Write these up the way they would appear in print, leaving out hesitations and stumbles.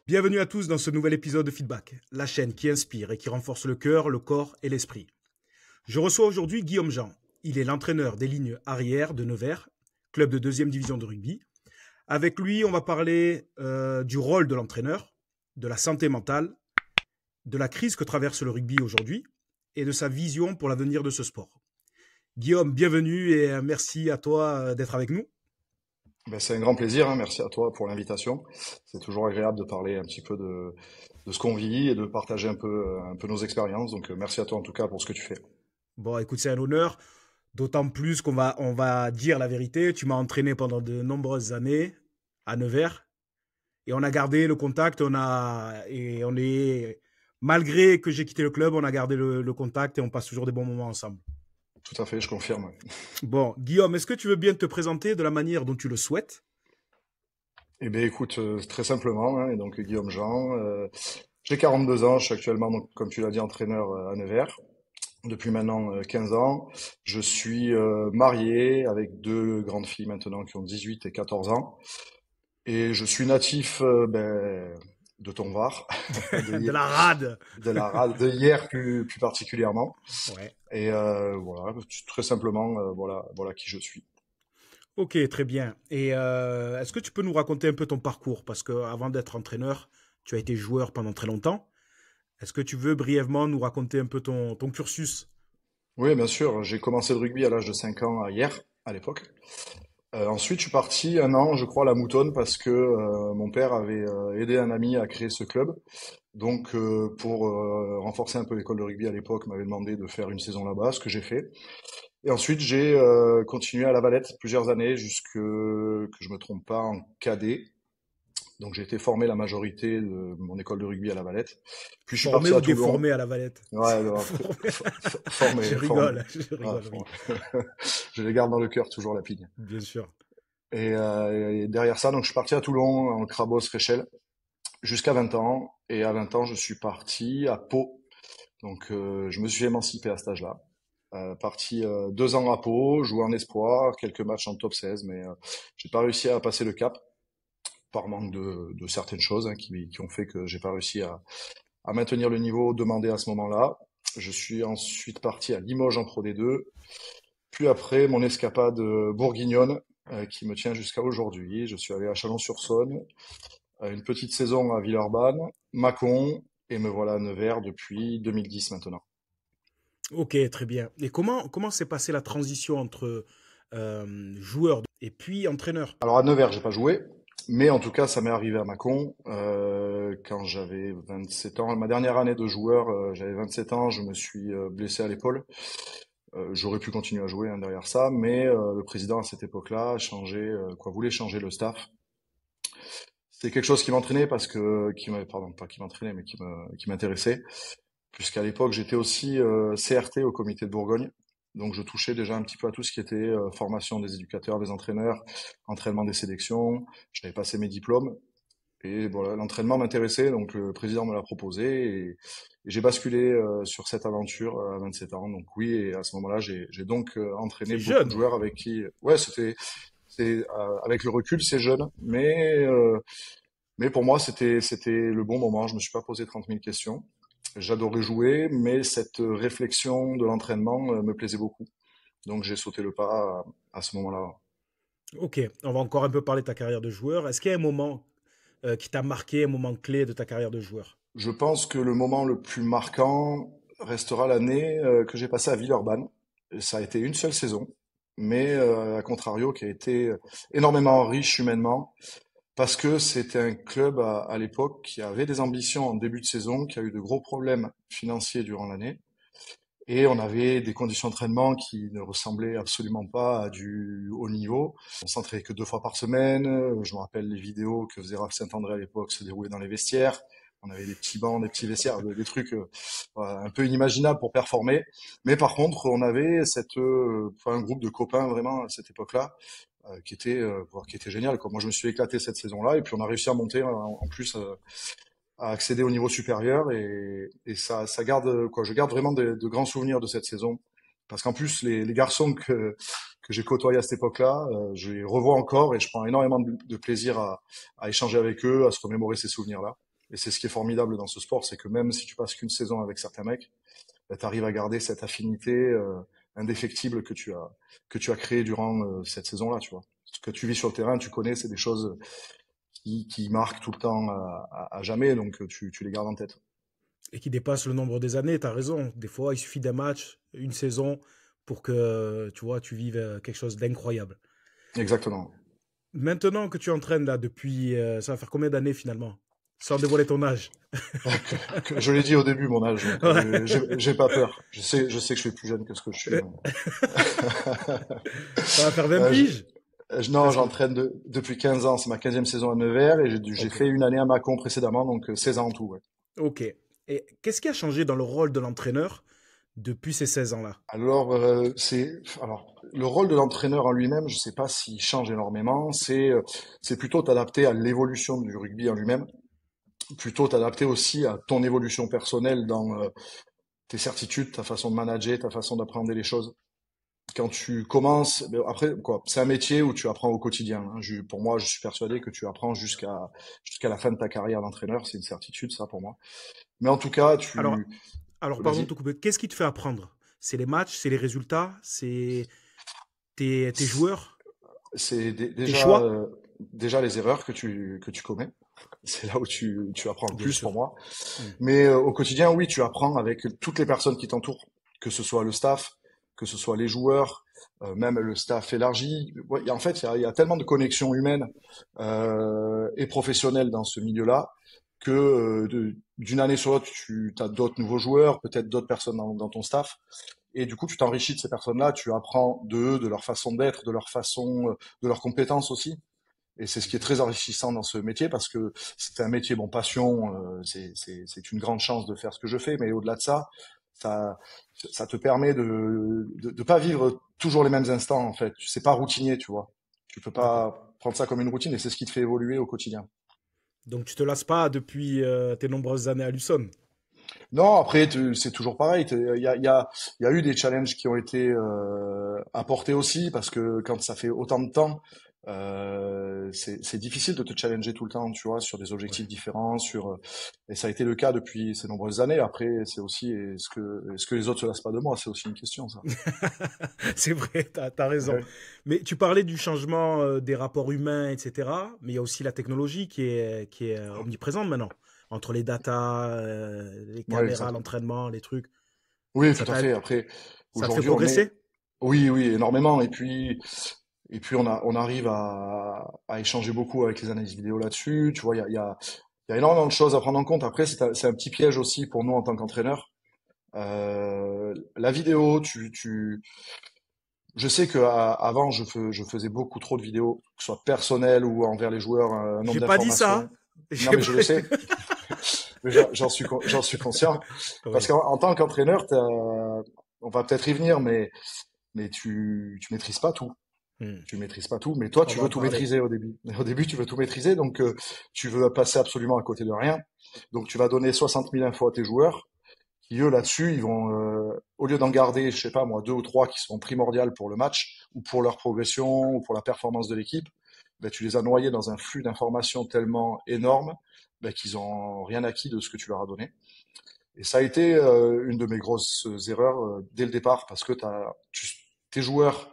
Bienvenue à tous dans ce nouvel épisode de Feedback, la chaîne qui inspire et qui renforce le cœur, le corps et l'esprit. Je reçois aujourd'hui Guillaume Jean. Il est l'entraîneur des lignes arrière de Nevers, club de 2e division de rugby. Avec lui, on va parler du rôle de l'entraîneur, de la santé mentale, de la crise que traverse le rugby aujourd'hui et de sa vision pour l'avenir de ce sport. Guillaume, bienvenue et merci à toi d'être avec nous. C'est un grand plaisir, hein. Merci à toi pour l'invitation. C'est toujours agréable de parler un petit peu de ce qu'on vit et de partager un peu nos expériences. Donc, merci à toi en tout cas pour ce que tu fais. Bon, écoute, c'est un honneur, d'autant plus qu'on va dire la vérité. Tu m'as entraîné pendant de nombreuses années à Nevers et on a gardé le contact. Malgré que j'ai quitté le club, on a gardé le contact et on passe toujours des bons moments ensemble. Tout à fait, je confirme. Ouais. Bon, Guillaume, est-ce que tu veux bien te présenter de la manière dont tu le souhaites? Eh bien, écoute, très simplement, hein, et donc Guillaume Jean, j'ai 42 ans, je suis actuellement, donc, comme tu l'as dit, entraîneur à Nevers depuis maintenant 15 ans. Je suis marié avec deux grandes filles maintenant qui ont 18 et 14 ans. Et je suis natif de Tonvar, De de, la rade. de la rade de hier plus particulièrement. Ouais. Et voilà, très simplement, voilà qui je suis. Ok, très bien. Et est-ce que tu peux nous raconter un peu ton parcours? Parce que avant d'être entraîneur, tu as été joueur pendant très longtemps. Est-ce que tu veux brièvement nous raconter un peu ton cursus? Oui, bien sûr, j'ai commencé le rugby à l'âge de 5 ans hier, à l'époque. Ensuite, je suis parti un an, je crois, à la Moutonne parce que mon père avait aidé un ami à créer ce club. Donc, pour renforcer un peu l'école de rugby à l'époque, m'avait demandé de faire une saison là-bas, ce que j'ai fait. Et ensuite, j'ai continué à La Valette plusieurs années, jusque que je me trompe pas, en cadet. Donc j'ai été formé la majorité de mon école de rugby à La Valette. Puis je suis Formé parti à ou Toulon. déformé à la Valette? Ouais, non, Formé. Je formé, formé. rigole, je Ouais, rigole, oui, je les garde dans le cœur toujours la pigne. bien sûr. Et derrière ça, donc je suis parti à Toulon en Crabos Réchelle jusqu'à 20 ans. Et à 20 ans, je suis parti à Pau. Donc je me suis émancipé à cet âge-là. Parti 2 ans à Pau, joué en espoir, quelques matchs en top 16, mais j'ai pas réussi à passer le cap par manque de certaines choses, hein, qui ont fait que j'ai pas réussi à maintenir le niveau demandé à ce moment-là. Je suis ensuite parti à Limoges en Pro D2, puis après mon escapade bourguignonne qui me tient jusqu'à aujourd'hui. Je suis allé à Chalon-sur-Saône, une petite saison à Villeurbanne, Mâcon, et me voilà à Nevers depuis 2010 maintenant. Ok, très bien. Et comment s'est passée la transition entre joueur et puis entraîneur? Alors à Nevers, j'ai pas joué, mais en tout cas, ça m'est arrivé à Mâcon quand j'avais 27 ans. Ma dernière année de joueur, j'avais 27 ans, je me suis blessé à l'épaule. J'aurais pu continuer à jouer hein, derrière ça, mais le président à cette époque-là a changé, voulait changer le staff. C'était quelque chose qui m'entraînait parce que, pardon, pas qui m'entraînait, mais qui m'intéressait, puisqu'à l'époque j'étais aussi CRT au comité de Bourgogne, donc je touchais déjà un petit peu à tout ce qui était formation des éducateurs, des entraîneurs, entraînement des sélections. J'avais passé mes diplômes et voilà, l'entraînement m'intéressait, donc le président me l'a proposé et j'ai basculé sur cette aventure à 27 ans. Donc oui, et à ce moment-là, j'ai donc entraîné C'est beaucoup de jeune. joueurs avec qui, ouais, avec le recul, c'est jeune, mais pour moi, c'était le bon moment. Je me suis pas posé 30 000 questions. J'adorais jouer, mais cette réflexion de l'entraînement me plaisait beaucoup. Donc j'ai sauté le pas à ce moment-là. Ok, on va encore un peu parler de ta carrière de joueur. Est-ce qu'il y a un moment qui t'a marqué, un moment clé de ta carrière de joueur? Je pense que le moment le plus marquant restera l'année que j'ai passée à Villeurbanne. Ça a été une seule saison, mais à contrario, qui a été énormément riche humainement, parce que c'était un club à l'époque qui avait des ambitions en début de saison, qui a eu de gros problèmes financiers durant l'année. Et on avait des conditions d'entraînement qui ne ressemblaient absolument pas à du haut niveau. On s'entraînait que 2 fois par semaine. Je me rappelle les vidéos que faisait Raph Saint-André à l'époque se déroulaient dans les vestiaires. On avait des petits bancs, des petits vestiaires, des trucs un peu inimaginables pour performer. Mais par contre, on avait un groupe de copains vraiment à cette époque-là qui était génial, quoi. Moi, je me suis éclaté cette saison-là et puis on a réussi à monter en plus à accéder au niveau supérieur et ça garde quoi. Je garde vraiment de grands souvenirs de cette saison parce qu'en plus les garçons que j'ai côtoyés à cette époque-là, je les revois encore et je prends énormément de plaisir à échanger avec eux, à se remémorer ces souvenirs-là. Et c'est ce qui est formidable dans ce sport, c'est que même si tu passes qu'une saison avec certains mecs, tu arrives à garder cette affinité indéfectible que tu as créée durant cette saison-là, tu vois. Ce que tu vis sur le terrain, tu connais, c'est des choses qui marquent tout le temps à jamais, donc tu les gardes en tête. Et qui dépasse le nombre des années, tu as raison. Des fois, il suffit d'un match, une saison, pour que, tu vois, tu vives quelque chose d'incroyable. Exactement. Maintenant que tu entraînes là depuis, ça va faire combien d'années finalement? Sans dévoiler ton âge. Je l'ai dit au début, mon âge, donc Ouais. j'ai pas peur. Je sais que je suis plus jeune que ce que je suis. Euh, Ça va faire 20 Euh, je- piges? non, Presque. j'entraîne depuis 15 ans. C'est ma 15e saison à Nevers et j'ai Ok. fait une année à Mâcon précédemment, donc 16 ans en tout. Ouais. Ok. Et qu'est-ce qui a changé dans le rôle de l'entraîneur depuis ces 16 ans-là? Alors le rôle de l'entraîneur en lui-même, je sais pas s'il change énormément. C'est plutôt t'adapter à l'évolution du rugby en lui-même, plutôt t'adapter aussi à ton évolution personnelle dans tes certitudes, ta façon de manager, ta façon d'apprendre les choses. Quand tu commences, ben après quoi, c'est un métier où tu apprends au quotidien. Hein. Pour moi, je suis persuadé que tu apprends jusqu'à la fin de ta carrière d'entraîneur. C'est une certitude, ça pour moi. Mais en tout cas, Alors, alors, pardon de te vas-y. couper. Qu'est-ce qui te fait apprendre? C'est les matchs, c'est les résultats, c'est tes joueurs, tes Déjà, choix? déjà les erreurs que tu commets. C'est là où tu apprends le Bien plus pour sûr. moi. Hmm. Mais au quotidien, oui, tu apprends avec toutes les personnes qui t'entourent, que ce soit le staff, que ce soit les joueurs, même le staff élargi. Ouais, en fait, il y a tellement de connexions humaines et professionnelles dans ce milieu-là que d'une année sur l'autre, tu as d'autres nouveaux joueurs, peut-être d'autres personnes dans ton staff. Et du coup, tu t'enrichis de ces personnes-là, tu apprends de eux, de leur façon d'être, de leur façon, de leurs compétences aussi. Et c'est ce qui est très enrichissant dans ce métier parce que c'est un métier, bon, passion, c'est une grande chance de faire ce que je fais, mais au-delà de ça, ça, ça te permet de pas vivre toujours les mêmes instants, en fait. C'est pas routinier, tu vois. Tu peux D'accord. pas prendre ça comme une routine et c'est ce qui te fait évoluer au quotidien. Donc tu te lasses pas depuis tes nombreuses années à Luçon. Non, après, c'est toujours pareil. Il y a eu des challenges qui ont été apportés aussi parce que quand ça fait autant de temps, c'est difficile de te challenger tout le temps, tu vois, sur des objectifs Ouais. différents, et ça a été le cas depuis ces nombreuses années. Après, c'est aussi, est-ce que les autres se lassent pas de moi? C'est aussi une question, ça. C'est vrai, t'as raison. Ouais. Mais tu parlais du changement des rapports humains, etc. Mais il y a aussi la technologie qui est omniprésente maintenant. Entre les datas, les Ouais, caméras, exact. l'entraînement, les trucs. Oui, tout Ça à t'a- fait. Après, ça te fait aujourd'hui, on est, progresser? oui, oui, énormément. Et puis on arrive à échanger beaucoup avec les analyses vidéo là-dessus. Tu vois, il y a énormément de choses à prendre en compte. Après, c'est un petit piège aussi pour nous en tant qu'entraîneurs. La vidéo, je sais que avant, je faisais beaucoup trop de vidéos, que ce soit personnelles ou envers les joueurs, un nombre J'ai pas dit ça. d'informations. Non, J'ai mais pas- je le sais, mais j'en suis conscient. Parce Oui. qu'en tant qu'entraîneur, on va peut-être y venir, mais tu maîtrises pas tout. Hmm. Tu maîtrises pas tout, mais toi, On tu va veux en tout parler. maîtriser au début. Au début, tu veux tout maîtriser, donc tu veux passer absolument à côté de rien. Donc tu vas donner 60 000 infos à tes joueurs, qui eux là-dessus, ils vont, au lieu d'en garder, je sais pas moi, deux ou trois qui sont primordiales pour le match, ou pour leur progression, ou pour la performance de l'équipe, ben, tu les as noyés dans un flux d'informations tellement énorme ben, qu'ils ont rien acquis de ce que tu leur as donné. Et ça a été une de mes grosses erreurs dès le départ, parce que tes joueurs,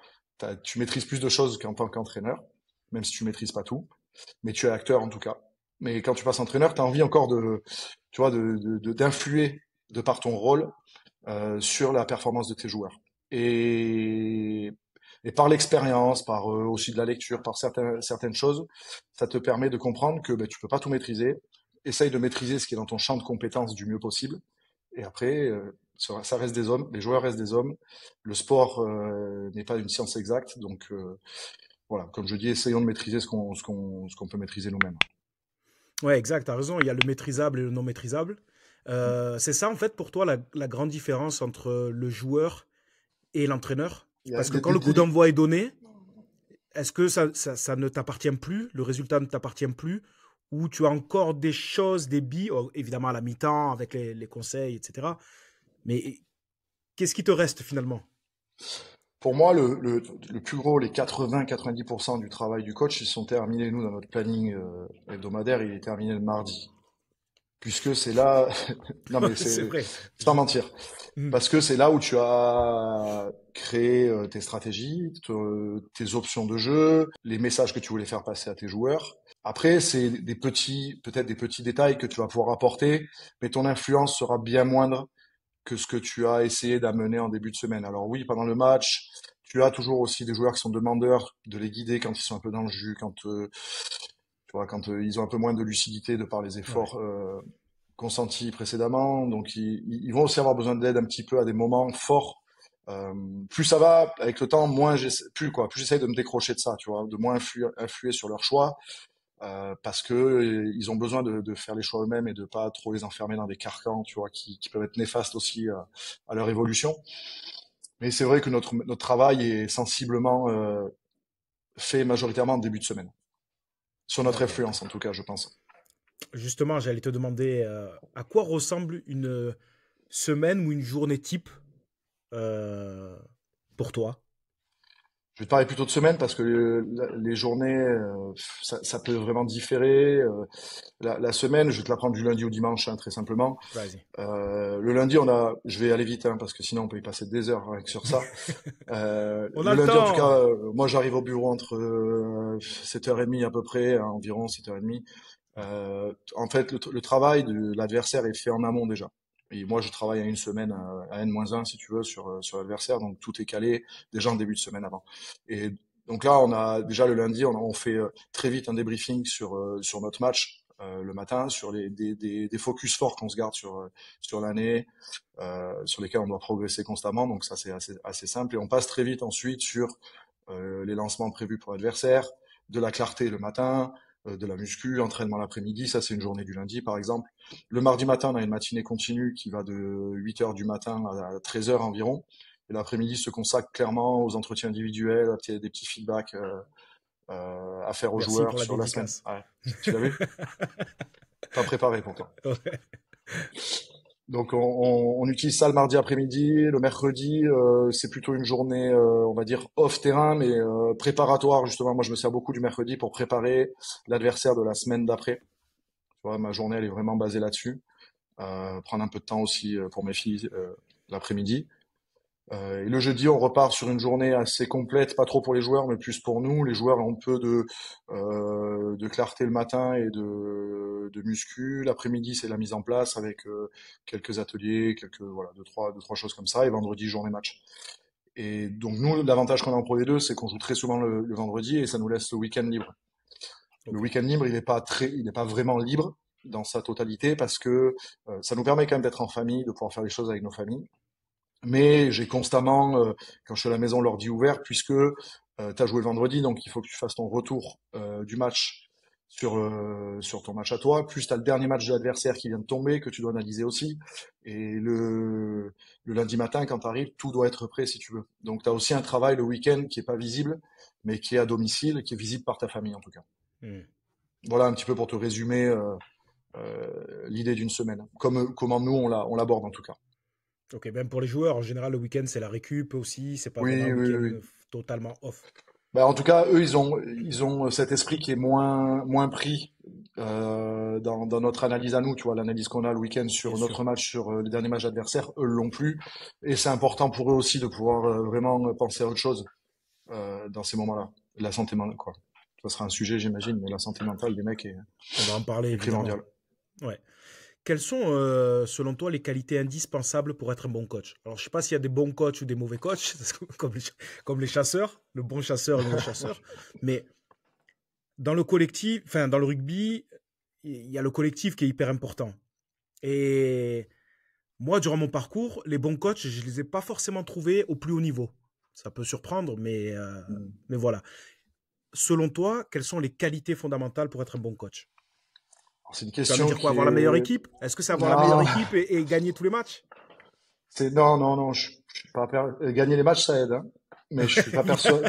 tu maîtrises plus de choses qu'en tant qu'entraîneur, même si tu maîtrises pas tout, mais tu es acteur en tout cas. Mais quand tu passes entraîneur, tu as envie encore tu vois, d'influer de par ton rôle sur la performance de tes joueurs. Et par l'expérience, par aussi de la lecture, par certaines choses, ça te permet de comprendre que ben, tu peux pas tout maîtriser. Essaye de maîtriser ce qui est dans ton champ de compétences du mieux possible. Et après, ça reste des hommes, les joueurs restent des hommes. Le sport n'est pas une science exacte, donc voilà, comme je dis, essayons de maîtriser ce qu'on peut maîtriser nous-mêmes. Ouais, exact, t'as raison. Il y a le maîtrisable et le non maîtrisable. C'est ça, en fait, pour toi, la grande différence entre le joueur et l'entraîneur? Il y a Parce que quand le coup des- d'envoi est donné, est-ce que ça ne t'appartient plus, le résultat ne t'appartient plus, ou tu as encore des choses, des billes, oh, évidemment à la mi-temps, avec les conseils, etc. Mais qu'est-ce qui te reste finalement? Pour moi, le plus gros, les 80-90% du travail du coach, ils sont terminés, nous, dans notre planning hebdomadaire, il est terminé le mardi. puisque c'est là, non mais C'est c'est vrai. sans mentir, Hmm. parce que c'est là où tu as créé tes stratégies, tes options de jeu, les messages que tu voulais faire passer à tes joueurs. Après, c'est des petits, peut-être des petits détails que tu vas pouvoir apporter, mais ton influence sera bien moindre que ce que tu as essayé d'amener en début de semaine. Alors oui, pendant le match, tu as toujours aussi des joueurs qui sont demandeurs de les guider quand ils sont un peu dans le jus, tu vois, quand ils ont un peu moins de lucidité de par les Ouais. efforts consentis précédemment. Donc ils vont aussi avoir besoin d'aide un petit peu à des moments forts. Euh, Plus ça va avec le temps, moins plus j'essaie de me décrocher de ça, tu vois, de moins influer sur leurs choix, parce que ils ont besoin de faire les choix eux-mêmes et de pas trop les enfermer dans des carcans, tu vois, qui peuvent être néfastes aussi à leur évolution. Mais c'est vrai que notre travail est sensiblement fait majoritairement en début de semaine, sur notre D'accord, ok. influence en tout cas, je pense. Justement, j'allais te demander à quoi ressemble une semaine ou une journée type euh, pour toi. Je vais te parler plutôt de semaine parce que les journées, ça peut vraiment différer. La semaine, je vais te la prendre du lundi au dimanche, hein, très simplement. Vas-y. Le lundi, je vais aller vite, hein, parce que sinon on peut y passer des heures rien que sur ça. On a Le le lundi, en tout temps. cas, moi j'arrive au bureau entre 7h30 à peu près, hein, environ 7h30. Ouais. En fait, le travail de l'adversaire est fait en amont déjà. Et moi, je travaille à une semaine, à N-1, si tu veux, sur l'adversaire. Donc, tout est calé déjà en début de semaine avant. Et donc là, on a déjà le lundi, on fait très vite un débriefing sur notre match le matin, sur des focus forts qu'on se garde sur l'année, sur lesquels on doit progresser constamment. Donc ça, c'est assez simple. Et on passe très vite ensuite sur les lancements prévus pour l'adversaire, de la clarté le matin, de la muscu, entraînement l'après-midi, ça c'est une journée du lundi par exemple. Le mardi matin, on a une matinée continue qui va de 8 heures du matin à 13 heures environ. Et l'après-midi se consacre clairement aux entretiens individuels, des petits feedbacks à faire aux Merci pour joueurs la sur la semaine. dédicace. Ouais. Tu l'as vu? Pas préparé pourtant. Ouais. Donc on utilise ça le mardi après-midi. Le mercredi, c'est plutôt une journée, on va dire off terrain, mais préparatoire justement. Moi, je me sers beaucoup du mercredi pour préparer l'adversaire de la semaine d'après. Tu vois, ma journée, elle est vraiment basée là-dessus. Prendre un peu de temps aussi pour mes filles l'après-midi. Et le jeudi, on repart sur une journée assez complète, pas trop pour les joueurs, mais plus pour nous. Les joueurs ont un peu de clarté le matin et de muscu. L'après-midi, c'est la mise en place avec quelques ateliers, voilà, deux, trois choses comme ça. Et vendredi, journée match. Et donc nous, l'avantage qu'on a en Pro D2, c'est qu'on joue très souvent le vendredi et ça nous laisse le week-end libre. Le Ok. week-end libre, il n'est pas vraiment libre dans sa totalité parce que ça nous permet quand même d'être en famille, de pouvoir faire les choses avec nos familles. Mais j'ai constamment, quand je suis à la maison, l'ordi ouvert, puisque tu as joué le vendredi, donc il faut que tu fasses ton retour du match sur ton match à toi, plus tu as le dernier match de l'adversaire qui vient de tomber, que tu dois analyser aussi. Et le lundi matin, quand tu arrives, tout doit être prêt si tu veux. Donc tu as aussi un travail le week-end qui est pas visible, mais qui est à domicile, et qui est visible par ta famille en tout cas. Hmm. Voilà un petit peu pour te résumer l'idée d'une semaine, comment nous on l'aborde en tout cas. Ok, même pour les joueurs, en général, le week-end, c'est la récup aussi. C'est pas vraiment un Oui, oui, week-end oui. totalement off. Bah, en tout cas, eux, ils ont cet esprit qui est moins pris dans notre analyse à nous, tu vois, l'analyse qu'on a le week-end Bien sur notre sûr. match, sur les derniers matchs adversaires, eux l'ont plus. Et c'est important pour eux aussi de pouvoir vraiment penser à autre chose dans ces moments-là. La santé mentale, quoi. Ça sera un sujet, j'imagine, mais la santé mentale des mecs On va en parler, est évidemment. primordiale. Ouais. Quelles sont, selon toi, les qualités indispensables pour être un bon coach? Alors, je sais pas s'il y a des bons coachs ou des mauvais coachs, comme les chasseurs, le bon chasseur et le mauvais chasseur, mais dans le collectif, enfin, dans le rugby, il y a le collectif qui est hyper important. Et moi, durant mon parcours, les bons coachs, je les ai pas forcément trouvés au plus haut niveau. Ça peut surprendre, Mm. mais voilà. Selon toi, quelles sont les qualités fondamentales pour être un bon coach? Alors, c'est une Tu vas me question dire quoi? qui Avoir la meilleure est... équipe? Est-ce que c'est avoir la meilleure Non, équipe et gagner tous les matchs? non, non, non, je suis pas gagner les matchs, ça aide, hein. Mais je suis pas persuadé.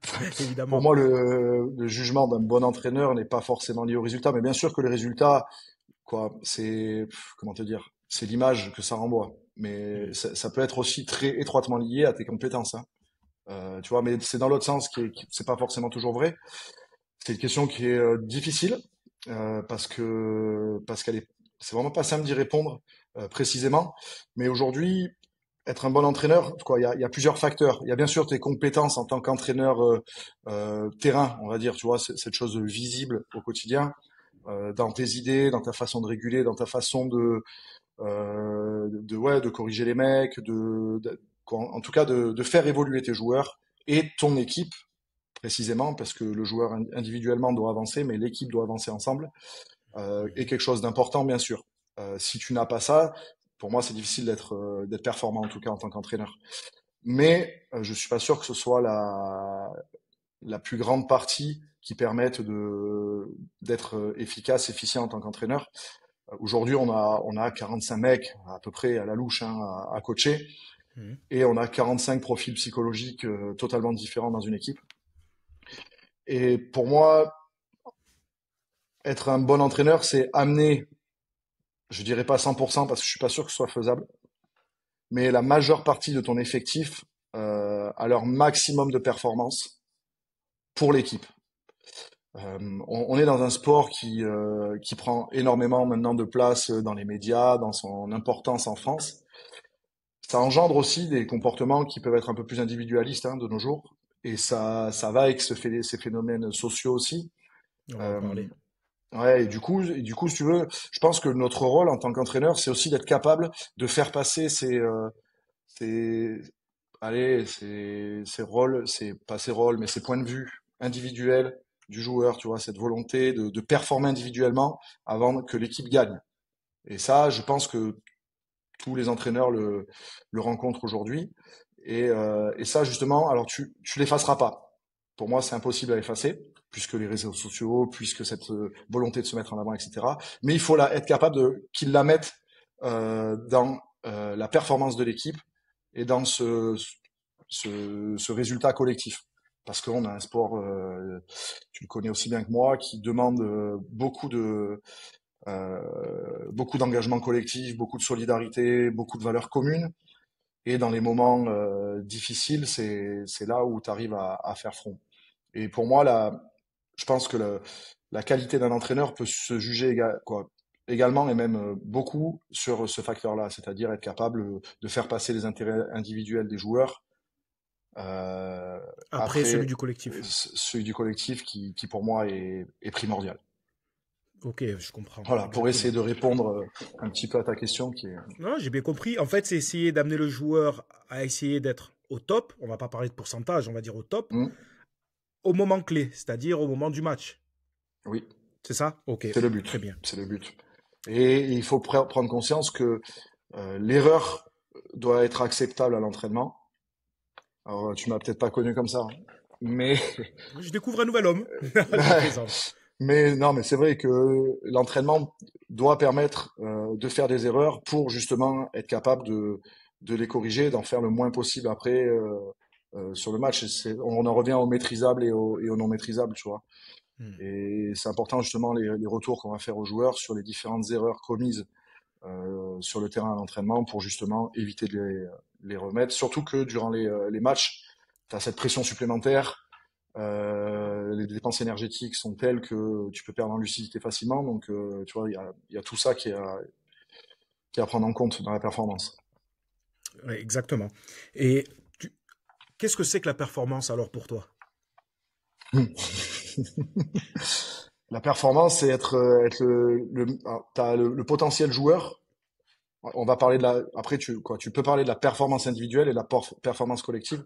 Pour Évidemment. moi, le jugement d'un bon entraîneur n'est pas forcément lié au résultat, mais bien sûr que le résultat, quoi, comment te dire, c'est l'image que ça renvoie. Mais Hmm. ça peut être aussi très étroitement lié à tes compétences, hein. Tu vois, mais c'est dans l'autre sens c'est pas forcément toujours vrai. C'est une question qui est difficile parce qu'elle est c'est vraiment pas simple d'y répondre précisément. Mais aujourd'hui, être un bon entraîneur, quoi, il y a plusieurs facteurs. Il y a bien sûr tes compétences en tant qu'entraîneur terrain, on va dire, tu vois, cette chose visible au quotidien, dans tes idées, dans ta façon de réguler, dans ta façon de corriger les mecs, en tout cas de faire évoluer tes joueurs et ton équipe précisément, parce que le joueur individuellement doit avancer, mais l'équipe doit avancer ensemble, est quelque chose d'important, bien sûr. Si tu n'as pas ça, pour moi, c'est difficile d'être performant, en tout cas en tant qu'entraîneur. Mais je suis pas sûr que ce soit la plus grande partie qui permette d'être efficace, efficient en tant qu'entraîneur. Aujourd'hui, on a 45 mecs à peu près à la louche hein, à coacher, Mhm. et on a 45 profils psychologiques totalement différents dans une équipe. Et pour moi, être un bon entraîneur, c'est amener, je dirais pas 100% parce que je suis pas sûr que ce soit faisable, mais la majeure partie de ton effectif à leur maximum de performance pour l'équipe. On est dans un sport qui prend énormément maintenant de place dans les médias, dans son importance en France. Ça engendre aussi des comportements qui peuvent être un peu plus individualistes hein, de nos jours, et ça va avec ces phénomènes sociaux aussi. On va en Euh, parler. ouais, et du coup, si tu veux, je pense que notre rôle en tant qu'entraîneur, c'est aussi d'être capable de faire passer ces, allez, ces rôles, c'est pas ces rôles, mais ces points de vue individuels du joueur, tu vois, cette volonté de performer individuellement avant que l'équipe gagne. Et ça, je pense que tous les entraîneurs le rencontrent aujourd'hui. Et ça, justement, alors tu l'effaceras pas. Pour moi, c'est impossible à effacer, puisque les réseaux sociaux, puisque cette volonté de se mettre en avant, etc. Mais il faut être capable qu'ils la mettent dans la performance de l'équipe et dans ce résultat collectif. Parce qu'on a un sport, tu le connais aussi bien que moi, qui demande beaucoup d'engagement collectif, beaucoup de solidarité, beaucoup de valeurs communes. Et dans les moments difficiles, c'est là où tu arrives à faire front. Et pour moi, je pense que la qualité d'un entraîneur peut se juger également et même beaucoup sur ce facteur-là, c'est-à-dire être capable de faire passer les intérêts individuels des joueurs Après, celui après du collectif. celui du collectif qui pour moi est primordial. Ok, je comprends, Voilà, pour essayer exactement. de répondre un petit peu à ta question qui est... Non, j'ai bien compris. En fait, c'est essayer d'amener le joueur à essayer d'être au top. On va pas parler de pourcentage, on va dire au top. Hmm, Au moment clé, c'est-à-dire au moment du match. oui, C'est ça? Ok, c'est le très but. bien. C'est le but. Et il faut prendre conscience que l'erreur doit être acceptable à l'entraînement. Alors, tu m'as peut-être pas connu comme ça, hein, mais Je découvre un nouvel homme. Je plaisante. mais non, mais c'est vrai que l'entraînement doit permettre de faire des erreurs pour justement être capable de les corriger, d'en faire le moins possible après sur le match. On en revient au maîtrisable et au non maîtrisable, tu vois. Hmm. Et c'est important justement les retours qu'on va faire aux joueurs sur les différentes erreurs commises sur le terrain à l'entraînement pour justement éviter de les remettre. Surtout que durant les matchs, tu as cette pression supplémentaire. Les dépenses énergétiques sont telles que tu peux perdre en lucidité facilement. Donc, tu vois, il y a tout ça qui est à prendre en compte dans la performance. Ouais, exactement. Et qu'est-ce que c'est que la performance alors pour toi? La performance, c'est être t'as le potentiel joueur. On va parler après, tu peux parler de la performance individuelle et de la performance collective.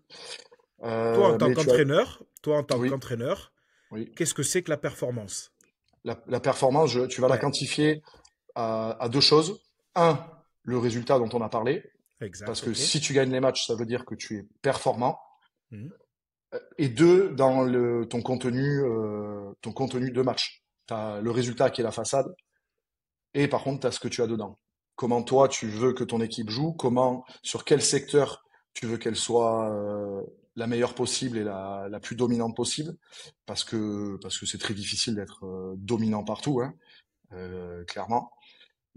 Toi en tant Mais tu as, qu'entraîneur, oui, oui. qu'est-ce que c'est que la performance? La performance, tu vas la Ouais, quantifier à deux choses. Un, le résultat dont on a parlé, parce exact, que ok. si tu gagnes les matchs, ça veut dire que tu es performant. Mhm. Et deux, dans ton contenu de match. Tu as le résultat qui est la façade, et par contre, tu as ce que tu as dedans. Comment toi, tu veux que ton équipe joue, sur quel secteur tu veux qu'elle soit la meilleure possible et la plus dominante possible, parce que c'est très difficile d'être dominant partout, hein, clairement.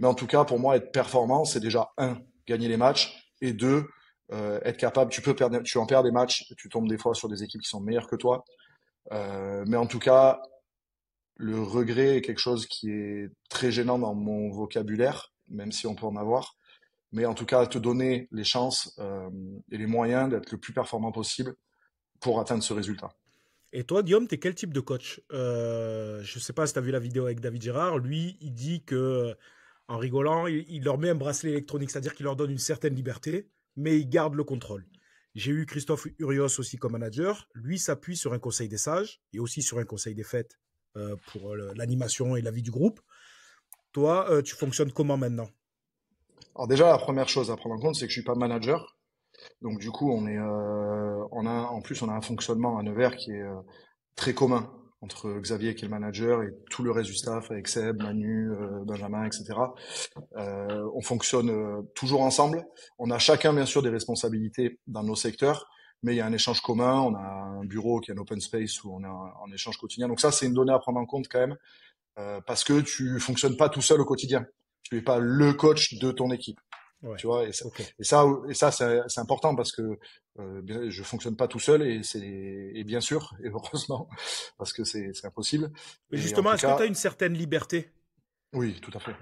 Mais en tout cas, pour moi, être performant, c'est déjà un, gagner les matchs, et deux, être capable. Tu en perds des matchs, tu tombes des fois sur des équipes qui sont meilleures que toi, mais en tout cas, le regret est quelque chose qui est très gênant dans mon vocabulaire, même si on peut en avoir. Mais en tout cas, te donner les chances et les moyens d'être le plus performant possible pour atteindre ce résultat. Et toi, Guillaume, t'es quel type de coach? Je sais pas si tu as vu la vidéo avec David Gérard. Lui, il dit que, en rigolant, il leur met un bracelet électronique, c'est-à-dire qu'il leur donne une certaine liberté, mais il garde le contrôle. J'ai eu Christophe Urios aussi comme manager. Lui s'appuie sur un conseil des sages et aussi sur un conseil des fêtes pour l'animation et la vie du groupe. Toi, tu fonctionnes comment maintenant? Alors déjà, la première chose à prendre en compte, c'est que je suis pas manager. Donc du coup, en plus, on a un fonctionnement à Nevers qui est très commun entre Xavier qui est le manager et tout le reste du staff avec Seb, Manu, Benjamin, etc. On fonctionne toujours ensemble. On a chacun bien sûr des responsabilités dans nos secteurs, mais il y a un échange commun. On a un bureau qui est un open space où on est en échange quotidien. Donc ça, c'est une donnée à prendre en compte quand même, parce que tu fonctionnes pas tout seul au quotidien. Tu es pas le coach de ton équipe. Ouais, Tu vois, ok. c'est important parce que je fonctionne pas tout seul et bien sûr et heureusement parce que c'est impossible. Mais Et en justement, tout est-ce que tu as cas, une certaine liberté? oui, tout à fait.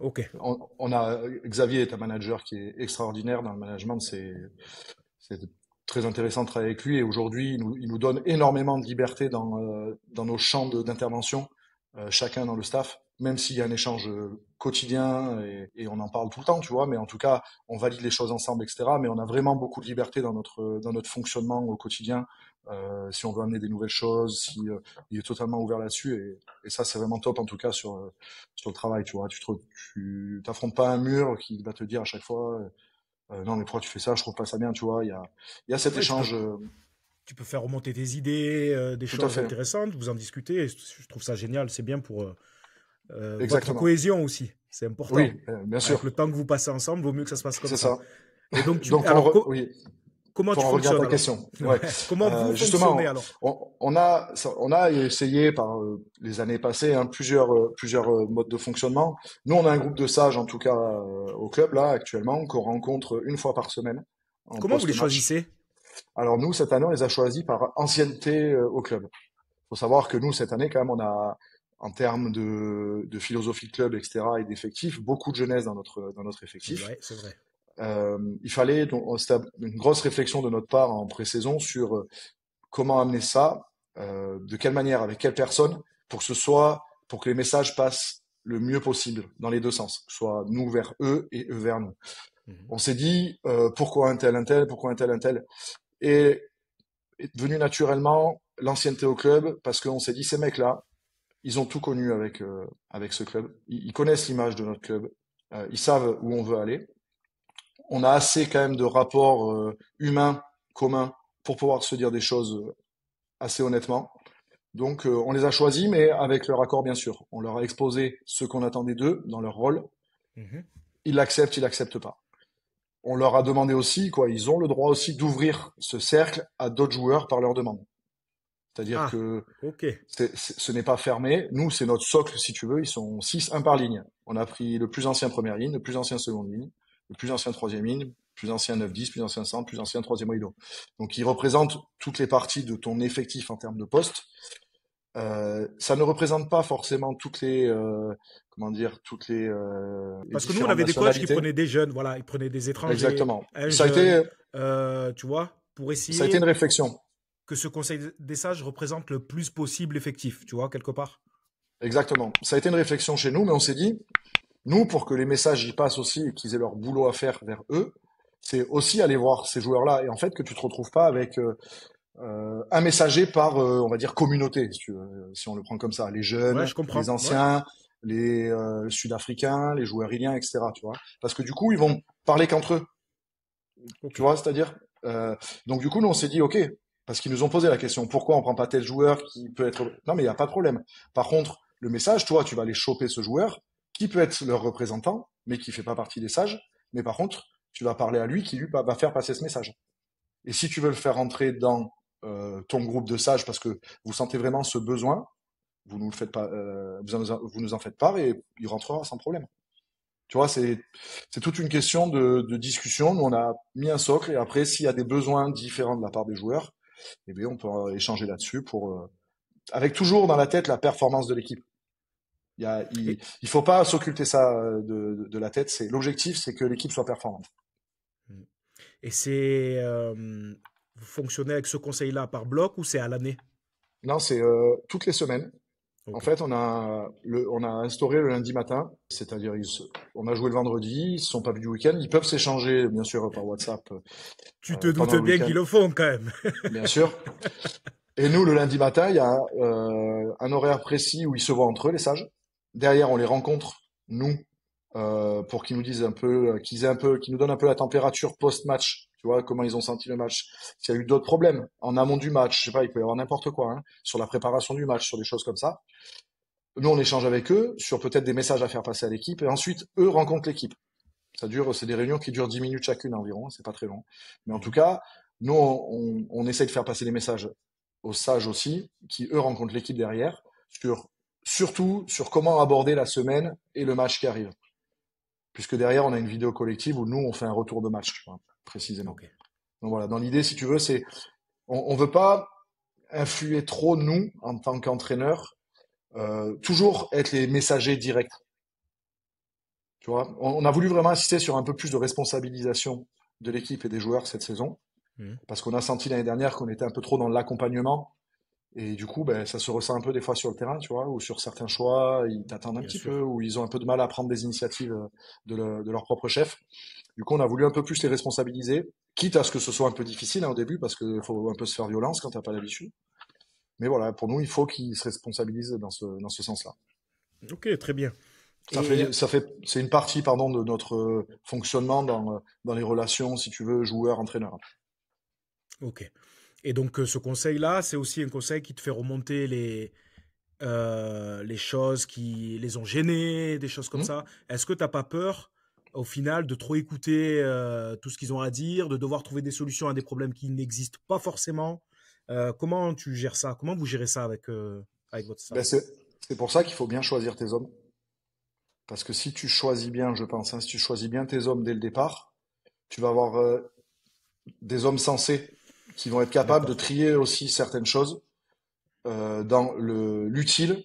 Ok. On a Xavier est un manager qui est extraordinaire dans le management, c'est très intéressant de travailler avec lui et aujourd'hui il nous donne énormément de liberté dans nos champs d'intervention, chacun dans le staff, même s'il y a un échange quotidien et on en parle tout le temps, tu vois, mais en tout cas on valide les choses ensemble, etc. Mais on a vraiment beaucoup de liberté dans notre fonctionnement au quotidien. Si on veut amener des nouvelles choses, si il est totalement ouvert là-dessus et ça c'est vraiment top en tout cas sur le travail, tu vois. Tu t'affrontes pas un mur qui va te dire à chaque fois non mais pourquoi tu fais ça, je trouve pas ça bien, tu vois. Il y a cet Ouais, échange, tu peux faire remonter tes idées, des tout à choses fait, intéressantes, vous en discutez. Et je trouve ça génial. C'est bien pour votre exactement. cohésion aussi. C'est important. Oui, bien Avec sûr, le temps que vous passez ensemble, vaut mieux que ça se passe comme c'est ça. ça. Et donc, Donc oui, comment pour tu en revenir à fonctionnes ta alors? question, ouais. Ouais. Comment vous fonctionnez Justement, alors? on a essayé par les années passées hein, plusieurs modes de fonctionnement. Nous, on a un groupe de sages en tout cas au club là actuellement qu'on rencontre une fois par semaine en Comment vous les post-match. choisissez? Alors nous, cette année, on les a choisis par ancienneté au club. Faut savoir que nous, cette année, quand même, on a, en termes de philosophie de club, etc., et d'effectifs, beaucoup de jeunesse dans notre effectif. Ouais, c'est vrai. Il fallait, donc, c'était une grosse réflexion de notre part en pré-saison sur comment amener ça, de quelle manière, avec quelle personne, pour que les messages passent le mieux possible dans les deux sens, que ce soit nous vers eux et eux vers nous. Mhm. On s'est dit, pourquoi un tel, pourquoi un tel, et est devenu naturellement l'ancienneté au club, parce qu'on s'est dit, ces mecs-là, ils ont tout connu avec ce club. Ils connaissent l'image de notre club. Ils savent où on veut aller. On a assez quand même de rapports humains communs pour pouvoir se dire des choses assez honnêtement. Donc on les a choisis, mais avec leur accord bien sûr. On leur a exposé ce qu'on attendait d'eux dans leur rôle. Mhm. Ils l'acceptent pas. On leur a demandé aussi, quoi, ils ont le droit aussi d'ouvrir ce cercle à d'autres joueurs par leur demande. C'est-à-dire Ah, que ok. ce n'est pas fermé. Nous, c'est notre socle, si tu veux. Ils sont 6, un par ligne. On a pris le plus ancien première ligne, le plus ancien seconde ligne, le plus ancien troisième ligne, le plus ancien 9-10, plus ancien centre, plus ancien troisième rideau. Donc, ils représentent toutes les parties de ton effectif en termes de poste. Ça ne représente pas forcément comment dire, les Parce que nous, on différentes avait des coachs qui nationalités. prenaient des jeunes, voilà, ils prenaient des étrangers, Exactement. un jeune, tu vois, pour Ça a été une essayer réflexion. que ce conseil des sages représente le plus possible l'effectif, tu vois, quelque part. Exactement. Ça a été une réflexion chez nous, mais on s'est dit, nous, pour que les messages y passent aussi et qu'ils aient leur boulot à faire vers eux, c'est aussi aller voir ces joueurs-là et en fait que tu te retrouves pas avec un messager par, on va dire, communauté, si tu veux, si on le prend comme ça, les Ouais, jeunes, je les comprends. Ouais, anciens, les Sud-Africains, les joueurs iliens, etc. Tu vois, parce que du coup, ils vont parler qu'entre eux, ok. tu vois, c'est-à-dire, euh, donc du coup, nous on s'est dit, ok, parce qu'ils nous ont posé la question, pourquoi on prend pas tel joueur qui peut être, non mais il y a pas de problème. Par contre, le message, toi, tu vas aller choper ce joueur qui peut être leur représentant, mais qui fait pas partie des sages, mais par contre, tu vas parler à lui qui lui va faire passer ce message. Et si tu veux le faire rentrer dans ton groupe de sages parce que vous sentez vraiment ce besoin, vous nous le faites pas, vous nous en faites part et il rentrera sans problème. Tu vois, c'est toute une question de discussion. Nous, on a mis un socle et après, s'il y a des besoins différents de la part des joueurs, eh bien, on peut échanger là-dessus avec toujours dans la tête la performance de l'équipe. Et, Il faut pas s'occulter ça de la tête. L'objectif, c'est que l'équipe soit performante. et c'est vous fonctionnez avec ce conseil-là par bloc ou c'est à l'année? Non, c'est toutes les semaines. En Ok. fait, on a instauré le lundi matin, c'est-à-dire on a joué le vendredi, ils se sont pas vus du week-end. Ils peuvent s'échanger, bien sûr, par WhatsApp Tu te pendant doutes le bien week-end, qu'ils le font quand même. bien sûr. Et nous, le lundi matin, il y a un horaire précis où ils se voient entre eux, les sages. Derrière, on les rencontre, nous, pour qu'ils nous disent un peu, qu'ils nous donnent un peu la température post-match. Tu vois, comment ils ont senti le match. S'il y a eu d'autres problèmes en amont du match, je sais pas, il peut y avoir n'importe quoi, hein, sur la préparation du match, sur des choses comme ça. Nous, on échange avec eux sur peut-être des messages à faire passer à l'équipe, et ensuite, eux rencontrent l'équipe. C'est des réunions qui durent 10 minutes chacune environ, c'est pas très long. Mais en tout Mhm. cas, nous, on essaye de faire passer les messages aux sages aussi, qui eux rencontrent l'équipe derrière, surtout sur comment aborder la semaine et le match qui arrive. Puisque derrière, on a une vidéo collective où nous, on fait un retour de match, tu vois, précisément. Ok. Donc voilà, dans l'idée, si tu veux, on veut pas influer trop, nous, en tant qu'entraîneurs, toujours être les messagers directs. Tu vois, on a voulu vraiment insister sur un peu plus de responsabilisation de l'équipe et des joueurs cette saison, Mhm. parce qu'on a senti l'année dernière qu'on était un peu trop dans l'accompagnement, et du coup, ben, ça se ressent un peu des fois sur le terrain, tu vois, ou sur certains choix, ils t'attendent un Bien petit peu, sûr. ou ils ont un peu de mal à prendre des initiatives de leur propre chef. Du coup, on a voulu un peu plus les responsabiliser, quitte à ce que ce soit un peu difficile hein, au début, parce qu'il faut un peu se faire violence quand t'as pas l'habitude. Mais voilà, pour nous, il faut qu'ils se responsabilisent dans ce sens-là. Ok, très bien. Et C'est une partie, pardon, de notre fonctionnement dans les relations, si tu veux, joueur-entraîneur. ok. Et donc ce conseil-là, c'est aussi un conseil qui te fait remonter les choses qui les ont gênés, des choses comme Hmm. ça. Est-ce que t'as pas peur, au final, de trop écouter tout ce qu'ils ont à dire, de devoir trouver des solutions à des problèmes qui n'existent pas forcément? Comment tu gères ça? Comment vous gérez ça avec votre Ben staff? c'est pour ça qu'il faut bien choisir tes hommes. Parce que si tu choisis bien, je pense, hein, si tu choisis bien tes hommes dès le départ, tu vas avoir des hommes sensés qui vont être capables de D'accord. trier aussi certaines choses dans l'utile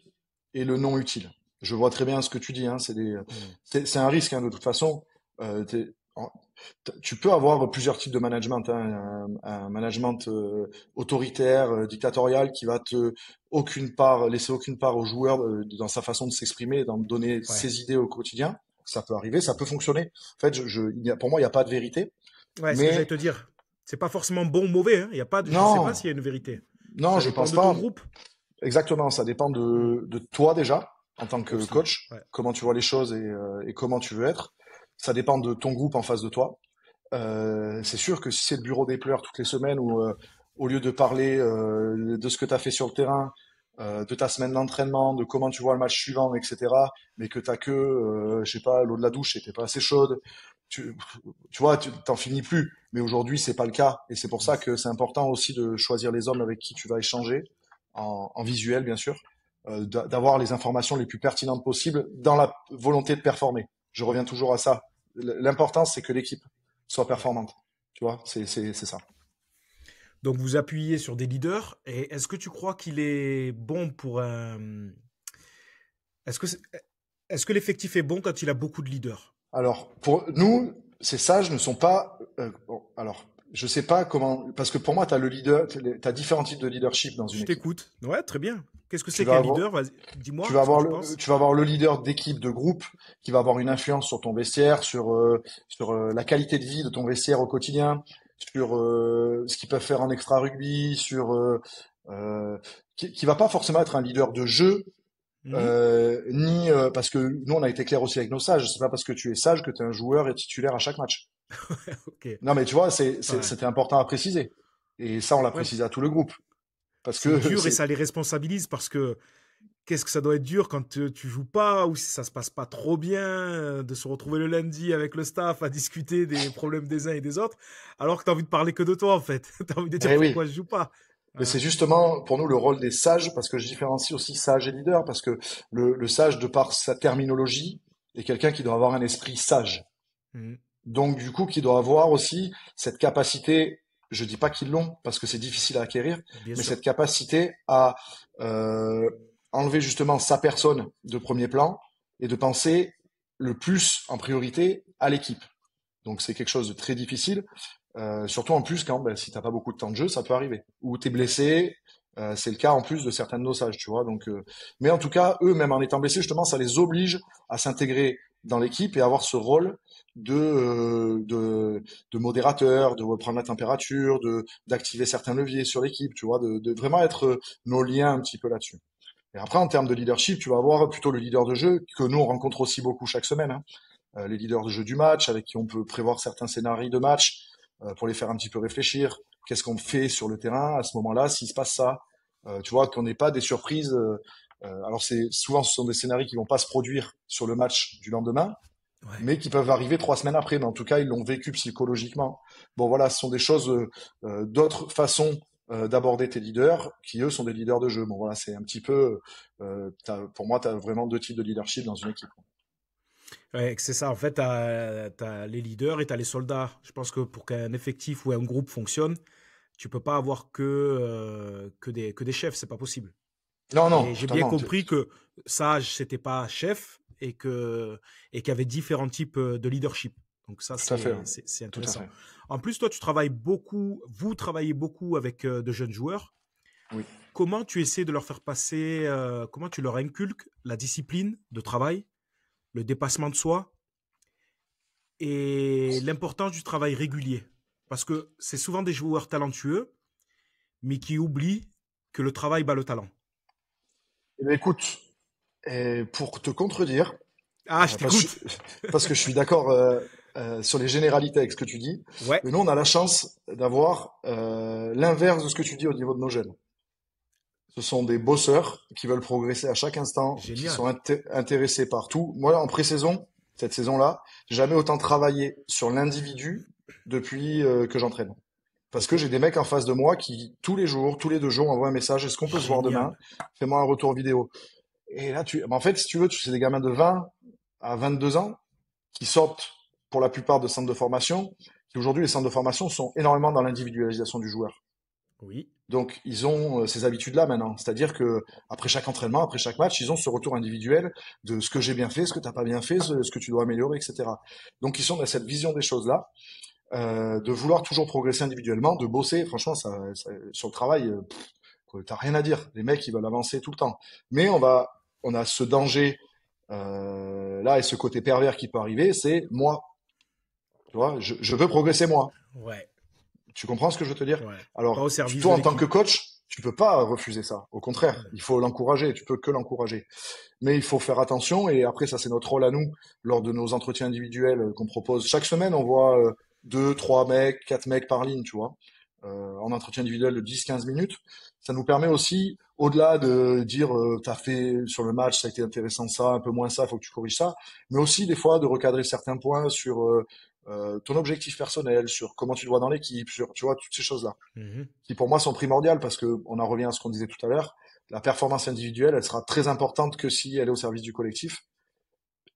et le non utile. Je vois très bien ce que tu dis, hein, Hmm, c'est un risque hein, de toute façon. Euh, t'es- en- Tu peux avoir plusieurs types de management, hein, un management autoritaire, dictatorial, qui va te laisser aucune part au joueur dans sa façon de s'exprimer, et d'en donner ouais. ses idées au quotidien. Ça peut arriver, ça peut fonctionner. En fait, pour moi, il n'y a pas de vérité. Ouais, ce que j'allais Mais te dire. C'est pas forcément bon ou mauvais, hein. Il y a pas, je sais pas non, s'il y a une vérité. non, Ça je dépend pense de ton pas. groupe. Exactement, ça dépend Hmm, de toi déjà, en tant que aussi. coach, Ouais. comment tu vois les choses et comment tu veux être. Ça dépend de ton groupe en face de toi. C'est sûr que si c'est le bureau des pleurs toutes les semaines où au lieu de parler de ce que tu as fait sur le terrain, de ta semaine d'entraînement, de comment tu vois le match suivant, etc., mais que t'as que, je sais pas, l'eau de la douche était pas assez chaude, tu, tu vois, tu t'en finis plus. Mais aujourd'hui, c'est pas le cas, et c'est pour Hmm. ça que c'est important aussi de choisir les hommes avec qui tu vas échanger, en visuel bien sûr, d'avoir les informations les plus pertinentes possibles dans la volonté de performer. Je reviens toujours à ça. L'important, c'est que l'équipe soit Ouais. performante. Tu vois, c'est ça. Donc vous appuyez sur des leaders. Et est-ce que tu crois qu'il est bon pour un... Est-ce que, est-ce que l'effectif est bon quand il a beaucoup de leaders? Alors, pour nous, ces sages ne sont pas. Bon, alors, je sais pas comment. Parce que pour moi, tu as le leader, tu as différents types de leadership dans une Je équipe. t'écoute. Ouais, très bien. Qu'est-ce que Tu c'est vas qu'un avoir, leader? Vas-y, tu dis-moi vas ce que avoir tu penses. tu vas avoir le leader d'équipe, de groupe, qui va avoir une influence sur ton vestiaire, sur la qualité de vie de ton vestiaire au quotidien, sur ce qu'ils peuvent faire en extra rugby, euh, qui va pas forcément être un leader de jeu, Mhm. ni parce que nous on a été clair aussi avec nos sages. C'est pas parce que tu es sage que tu es un joueur et titulaire à chaque match. Ok. Non, mais tu vois, Ouais. c'était important à préciser. Et ça, on l'a Ouais, précisé à tout le groupe. Parce c'est que dur et c'est, ça les responsabilise parce que qu'est-ce que ça doit être dur quand tu joues pas ou si ça se passe pas trop bien, de se retrouver le lundi avec le staff à discuter des problèmes des uns et des autres, alors que tu as envie de parler que de toi en fait. Tu as envie de dire eh oui. pourquoi je joue pas. Mais c'est Voilà. justement pour nous le rôle des sages, parce que je différencie aussi sage et leader, parce que le sage, de par sa terminologie, est quelqu'un qui doit avoir un esprit sage. Mhm. Donc, du coup, qui doit avoir aussi cette capacité je dis pas qu'ils l'ont parce que c'est difficile à acquérir, Bien mais sûr. cette capacité à euh, enlever justement sa personne de premier plan et de penser le plus en priorité à l'équipe. Donc c'est quelque chose de très difficile, surtout en plus quand si t'as pas beaucoup de temps de jeu, ça peut arriver. Ou t'es blessé, c'est le cas en plus de certains de nos sages, tu vois. Donc, mais en tout cas, eux, même en étant blessés, justement, ça les oblige à s'intégrer dans l'équipe et avoir ce rôle de, euh, de, de modérateur, de reprendre la température, d'activer certains leviers sur l'équipe, tu vois, de vraiment être nos liens un petit peu là-dessus. Et après, en termes de leadership, tu vas avoir plutôt le leader de jeu que nous on rencontre aussi beaucoup chaque semaine, hein. Les leaders de jeu du match, avec qui on peut prévoir certains scénarios de match pour les faire un petit peu réfléchir. Qu'est-ce qu'on fait sur le terrain à ce moment-là s'il se passe ça? Tu vois, qu'on n'ait pas des surprises. Alors c'est souvent ce sont des scénarios qui vont pas se produire sur le match du lendemain, Ouais. mais qui peuvent arriver 3 semaines après. Mais en tout cas, ils l'ont vécu psychologiquement. Bon voilà, ce sont des choses, d'autres façons d'aborder tes leaders, qui eux sont des leaders de jeu. Bon voilà, c'est un petit peu, pour moi, tu as vraiment 2 types de leadership dans une équipe. Ouais, c'est ça. En fait, tu as les leaders et tu as les soldats. Je pense que pour qu'un effectif ou un groupe fonctionne, tu peux pas avoir que des chefs. C'est pas possible. Non, Et non, j'ai bien totalement. compris que Sage, c'était pas chef et qu'il y avait différents types de leadership. Donc ça, Tout à fait, ouais. c'est Tout à intéressant. fait. En plus, toi, vous travaillez beaucoup avec de jeunes joueurs. Oui. Comment tu essaies de leur faire passer, comment tu leur inculques la discipline de travail, le dépassement de soi et l'importance du travail régulier? Parce que c'est souvent des joueurs talentueux, mais qui oublient que le travail bat le talent. Eh bien, écoute, pour te contredire, Ah, je parce, t'écoute. parce que je suis d'accord sur les généralités avec ce que tu dis, Ouais, mais nous, on a la chance d'avoir l'inverse de ce que tu dis au niveau de nos jeunes. Ce sont des bosseurs qui veulent progresser à chaque instant, qui génial. sont intéressés par tout. Moi, en pré-saison, cette saison-là, j'ai jamais autant travaillé sur l'individu depuis que j'entraîne. Parce Ok, que j'ai des mecs en face de moi qui, tous les jours, tous les 2 jours, envoient un message. Est-ce qu'on peut se voir demain? génial. Fais-moi un retour vidéo. Et là, en fait, si tu veux, c'est des gamins de 20 à 22 ans qui sortent pour la plupart de centres de formation. Qui aujourd'hui, les centres de formation sont énormément dans l'individualisation du joueur. Oui, Donc, ils ont ces habitudes-là maintenant. C'est-à-dire que après chaque entraînement, après chaque match, ils ont ce retour individuel de ce que j'ai bien fait, ce que t'as pas bien fait, ce que tu dois améliorer, etc. Donc, ils sont dans cette vision des choses-là, de vouloir toujours progresser individuellement, de bosser. Franchement, sur le travail, t'as rien à dire. Les mecs, ils veulent avancer tout le temps. Mais on a ce danger là et ce côté pervers qui peut arriver, c'est moi. Tu vois, je veux progresser moi. ouais, Tu comprends ce que je veux te dire? ouais. Pas Alors, au service de toi, en tant que l'équipe. coach, tu peux pas refuser ça. Au contraire, Hmm. il faut l'encourager. Tu peux que l'encourager. Mais il faut faire attention. Et après, ça, c'est notre rôle à nous lors de nos entretiens individuels qu'on propose. Chaque semaine, on voit 2, 3 mecs, 4 mecs par ligne, tu vois, en entretien individuel de 10, 15 minutes. Ça nous permet aussi, au-delà de dire, t'as fait sur le match, ça a été intéressant ça, un peu moins ça, faut que tu corriges ça, mais aussi des fois de recadrer certains points sur ton objectif personnel, sur comment tu te vois dans l'équipe, sur, tu vois, toutes ces choses-là Mhm. qui pour moi sont primordiales parce que on en revient à ce qu'on disait tout à l'heure. La performance individuelle, elle sera très importante que si elle est au service du collectif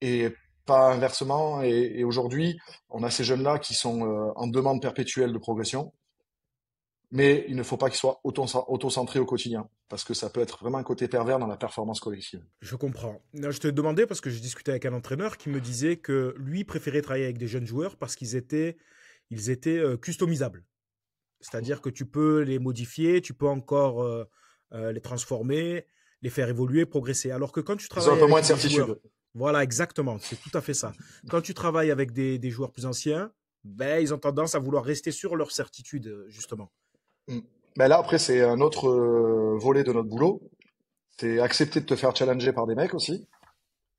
et pas inversement. Et aujourd'hui, on a ces jeunes-là qui sont en demande perpétuelle de progression, mais il ne faut pas qu'ils soient auto-centrés au quotidien parce que ça peut être vraiment un côté pervers dans la performance collective. Je comprends. Non, je te demandais parce que j'ai discuté avec un entraîneur qui me disait que lui préférait travailler avec des jeunes joueurs parce qu'ils étaient customisables. C'est-à-dire que tu peux les modifier, tu peux encore les transformer, les faire évoluer, progresser. Alors que quand tu Ils ont un travailles peu moins de avec des certitude. joueurs, voilà, exactement, c'est tout à fait ça. Quand tu travailles avec des joueurs plus anciens, ben, ils ont tendance à vouloir rester sur leur certitude, justement. Mm. Ben là, après, c'est un autre volet de notre boulot. C'est accepter de te faire challenger par des mecs aussi.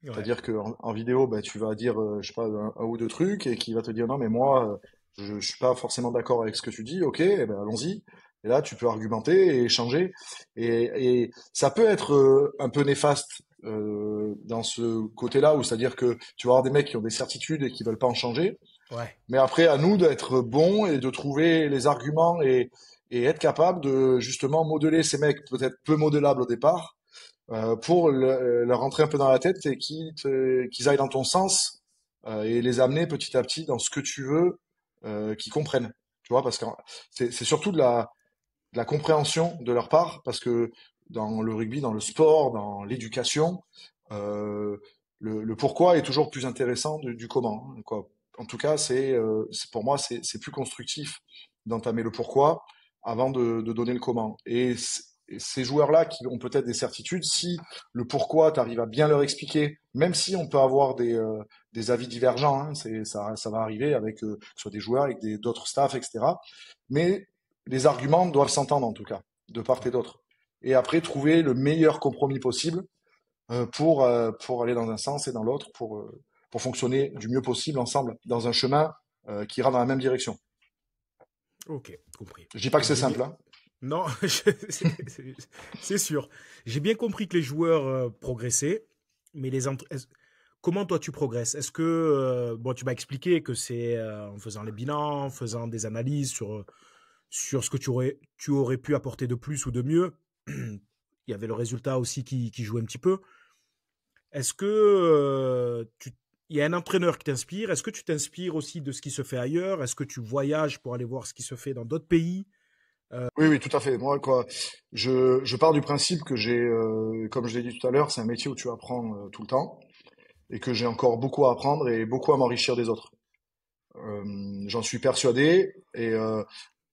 Ouais. C'est-à-dire qu'en vidéo, bah, tu vas dire, je sais pas, un ou 2 trucs et qui va te dire non, mais moi, je suis pas forcément d'accord avec ce que tu dis. Ok, eh ben, allons-y. Et là, tu peux argumenter et échanger. Et ça peut être un peu néfaste dans ce côté-là, où c'est-à-dire que tu vas avoir des mecs qui ont des certitudes et qui veulent pas en changer. Ouais. Mais après, à nous d'être bons et de trouver les arguments et être capable de justement modeler ces mecs peut-être peu modélables au départ pour leur rentrer un peu dans la tête et qu'ils aillent dans ton sens et les amener petit à petit dans ce que tu veux qu'ils comprennent. Tu vois, parce que c'est surtout de la compréhension de leur part, parce que dans le rugby, dans le sport, dans l'éducation, euh, le pourquoi est toujours plus intéressant du comment, hein, quoi. En tout cas, pour moi, c'est plus constructif d'entamer le pourquoi avant de donner le comment. Et ces joueurs-là qui ont peut-être des certitudes, si le pourquoi, tu arrives à bien leur expliquer, même si on peut avoir des avis divergents, hein, ça va arriver avec que ce soit des joueurs, avec d'autres staffs, etc. Mais les arguments doivent s'entendre en tout cas, de part et Ouais. d'autre. Et après, trouver le meilleur compromis possible pour aller dans un sens et dans l'autre, pour fonctionner du mieux possible ensemble, dans un chemin qui ira dans la même direction. Ok, compris. Je dis pas que Donc c'est j'ai bien. simple, hein. Non, c'est sûr. J'ai bien compris que les joueurs progressaient, mais comment toi tu progresses? Est-ce que bon, tu m'as expliqué que c'est en faisant les bilans, en faisant des analyses sur ce que tu aurais pu apporter de plus ou de mieux. Il y avait le résultat aussi qui jouait un petit peu. Est-ce que il y a un entraîneur qui t'inspire? Est-ce que tu t'inspires aussi de ce qui se fait ailleurs? Est-ce que tu voyages pour aller voir ce qui se fait dans d'autres pays? Oui, oui, tout à fait. Moi, quoi, je pars du principe que comme je l'ai dit tout à l'heure, c'est un métier où tu apprends tout le temps et que j'ai encore beaucoup à apprendre et beaucoup à m'enrichir des autres. J'en suis persuadé et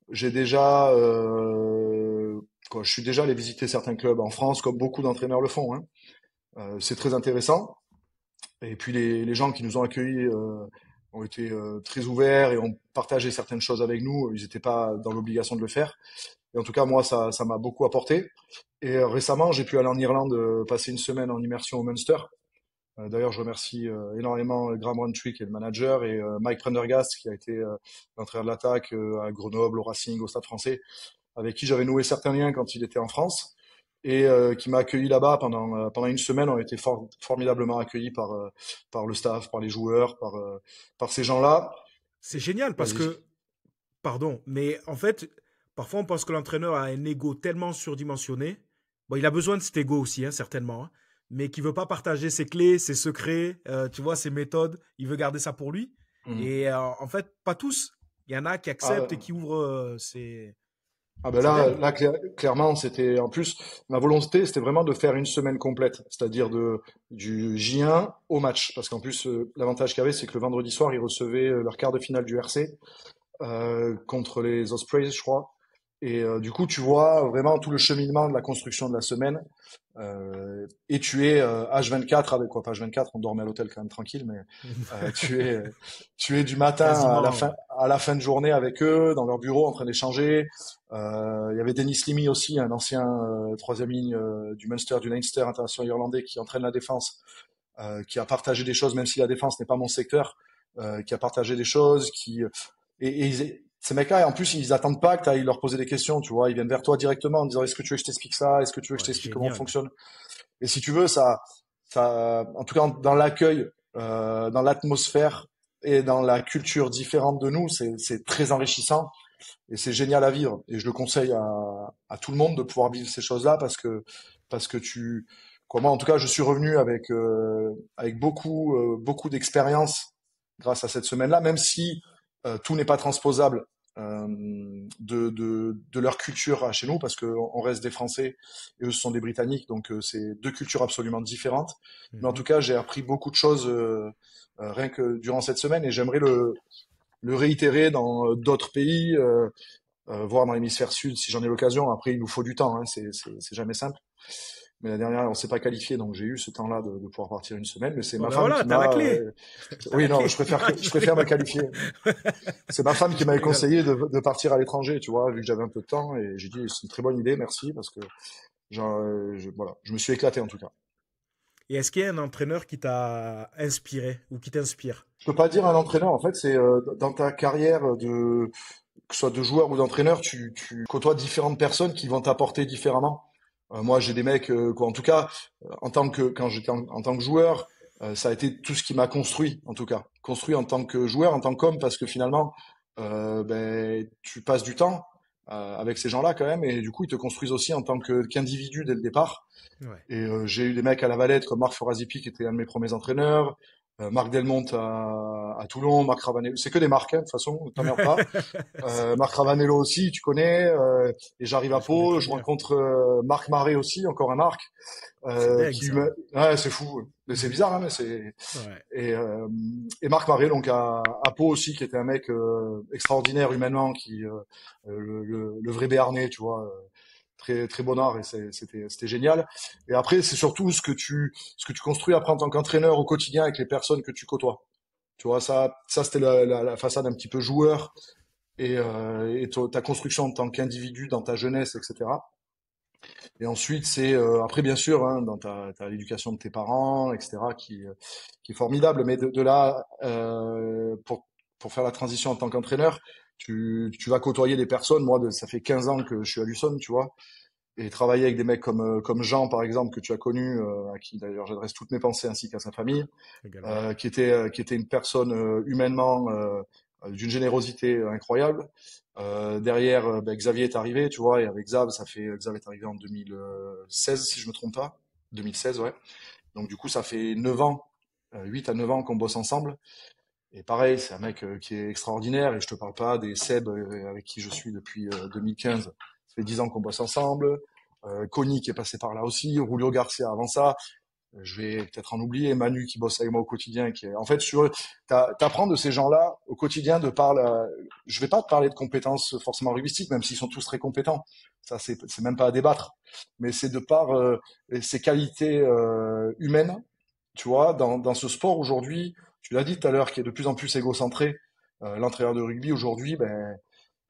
j'ai déjà, je suis déjà allé visiter certains clubs en France, comme beaucoup d'entraîneurs le font, hein. C'est très intéressant. Et puis les gens qui nous ont accueillis ont été très ouverts et ont partagé certaines choses avec nous. Ils n'étaient pas dans l'obligation de le faire. Et en tout cas, moi, ça m'a beaucoup apporté. Et récemment, j'ai pu aller en Irlande, passer une semaine en immersion au Munster. D'ailleurs, je remercie énormément Graham Rowntree, qui est le manager, et Mike Prendergast, qui a été l'entraîneur de l'attaque à Grenoble, au Racing, au Stade Français, avec qui j'avais noué certains liens quand il était en France, et qui m'a accueilli là-bas pendant une semaine. On a été formidablement accueillis par le staff, par les joueurs, par ces gens-là. C'est génial parce Vas-y. que, pardon, mais en fait, parfois on pense que l'entraîneur a un ego tellement surdimensionné. Bon, il a besoin de cet ego aussi, hein, certainement, hein, mais qui veut pas partager ses clés, ses secrets, tu vois, ses méthodes. Il veut garder ça pour lui. Mhm. Et en fait, pas tous. Il y en a qui acceptent et Ah, qui ouvrent Ah ben ses là, veines. clairement, c'était en plus ma volonté, c'était vraiment de faire une semaine complète, c'est-à-dire du J1 au match, parce qu'en plus l'avantage qu'il y avait, c'est que le vendredi soir, ils recevaient leur quart de finale du RC contre les Ospreys, je crois. Et du coup, tu vois vraiment tout le cheminement de la construction de la semaine. Et tu es H24 avec quoi, pas H24, on dormait à l'hôtel quand même tranquille, mais euh, tu es tu es du matin Quasiment, ouais. à la fin de journée avec eux dans leur bureau en train d'échanger. Il y avait Denis Limy aussi, un ancien troisième ligne du Munster, du Leinster international irlandais qui entraîne la défense, qui a partagé des choses, même si la défense n'est pas mon secteur, qui a partagé des choses, ces mecs-là, en plus, ils attendent pas que tu ailles leur poser des questions, tu vois. Ils viennent vers toi directement en disant, est-ce que tu veux que je t'explique ça? Est-ce que tu veux que je Ouais, t'explique comment on génial. fonctionne? Et si tu veux, en tout cas, dans l'accueil, dans l'atmosphère et dans la culture différente de nous, c'est très enrichissant et c'est génial à vivre. Et je le conseille à tout le monde de pouvoir vivre ces choses-là parce que moi, en tout cas, je suis revenu avec beaucoup d'expérience grâce à cette semaine-là, même si tout n'est pas transposable de leur culture à chez nous, parce qu'on reste des Français et eux ce sont des Britanniques, donc c'est deux cultures absolument différentes. Mais en tout Mhm. cas, j'ai appris beaucoup de choses rien que durant cette semaine et j'aimerais le réitérer dans d'autres pays, voire dans l'hémisphère sud si j'en ai l'occasion. Après, il nous faut du temps, hein, c'est jamais simple. Mais la dernière, on s'est pas qualifié, donc j'ai eu ce temps-là de pouvoir partir une semaine. Mais c'est Bon, ma ben femme voilà, qui t'as la m'a. clé. T'as Oui, la non, clé. Non, je je préfère me rigole. qualifier. C'est ma femme qui Je m'avait rigole. conseillé de partir à l'étranger, tu vois, vu que j'avais un peu de temps. Et j'ai dit, c'est une très bonne idée, merci, parce que voilà, je me suis éclaté en tout cas. Et est-ce qu'il y a un entraîneur qui t'a inspiré ou qui t'inspire? Je peux pas dire un entraîneur, en fait, c'est dans ta carrière que ce soit de joueur ou d'entraîneur, tu côtoies différentes personnes qui vont t'apporter différemment. Moi, j'ai des mecs, quoi, en tout cas, quand j'étais en tant que joueur, ça a été tout ce qui m'a construit, en tout cas, construit en tant que joueur, en tant qu'homme, parce que finalement, tu passes du temps avec ces gens-là quand même, et du coup, ils te construisent aussi en tant qu'individu dès le départ. Ouais. Et j'ai eu des mecs à la Valette comme Marc Forazipi qui était un de mes premiers entraîneurs. Marc Delmonte à Toulon, Marc Ravanello, c'est que des marques, hein, de toute façon, ne t'emmerde pas. Marc Ravanello aussi, tu connais. Et j'arrive à Je connais Pau, très je bien. rencontre Marc Marais aussi, encore un Marc, C'est dingue ça. ouais, c'est fou. Mais c'est bizarre, hein, mais c'est Ouais. et, euh, et Marc Marais donc à Pau aussi, qui était un mec extraordinaire humainement, le vrai Béarnais, tu vois. Très très bon art et c'était génial. Et après c'est surtout ce que tu construis après en tant qu'entraîneur au quotidien avec les personnes que tu côtoies. Tu vois, ça c'était la façade un petit peu joueur et ta construction en tant qu'individu dans ta jeunesse, etc. Et ensuite, c'est après bien sûr hein, dans ta l'éducation de tes parents, etc. Qui est formidable. Mais de là pour faire la transition en tant qu'entraîneur, tu vas côtoyer des personnes. Moi, ça fait 15 ans que je suis à Luçon, tu vois, et travailler avec des mecs comme Jean par exemple que tu as connu, à qui d'ailleurs j'adresse toutes mes pensées ainsi qu'à sa famille, Également. qui était une personne humainement d'une générosité incroyable. Derrière, ben, Xavier est arrivé, tu vois, et avec Xav est arrivé en 2016 si je me trompe pas, 2016 ouais. Donc du coup ça fait 9 ans, 8 à 9 ans qu'on bosse ensemble. Et pareil, c'est un mec qui est extraordinaire et je te parle pas des Seb avec qui je suis depuis 2015. Ça fait 10 ans qu'on bosse ensemble. Connie qui est passé par là aussi, Julio Garcia avant ça. Je vais peut-être en oublier, Manu qui bosse avec moi au quotidien, qui est, en fait, t'apprends de ces gens-là au quotidien de par je vais pas te parler de compétences forcément rugbystiques, même s'ils sont tous très compétents. Ça, c'est même pas à débattre. Mais c'est de par ces qualités humaines, tu vois, dans ce sport aujourd'hui, tu l'as dit tout à l'heure, qui est de plus en plus égocentré. L'entraîneur de rugby aujourd'hui, ben,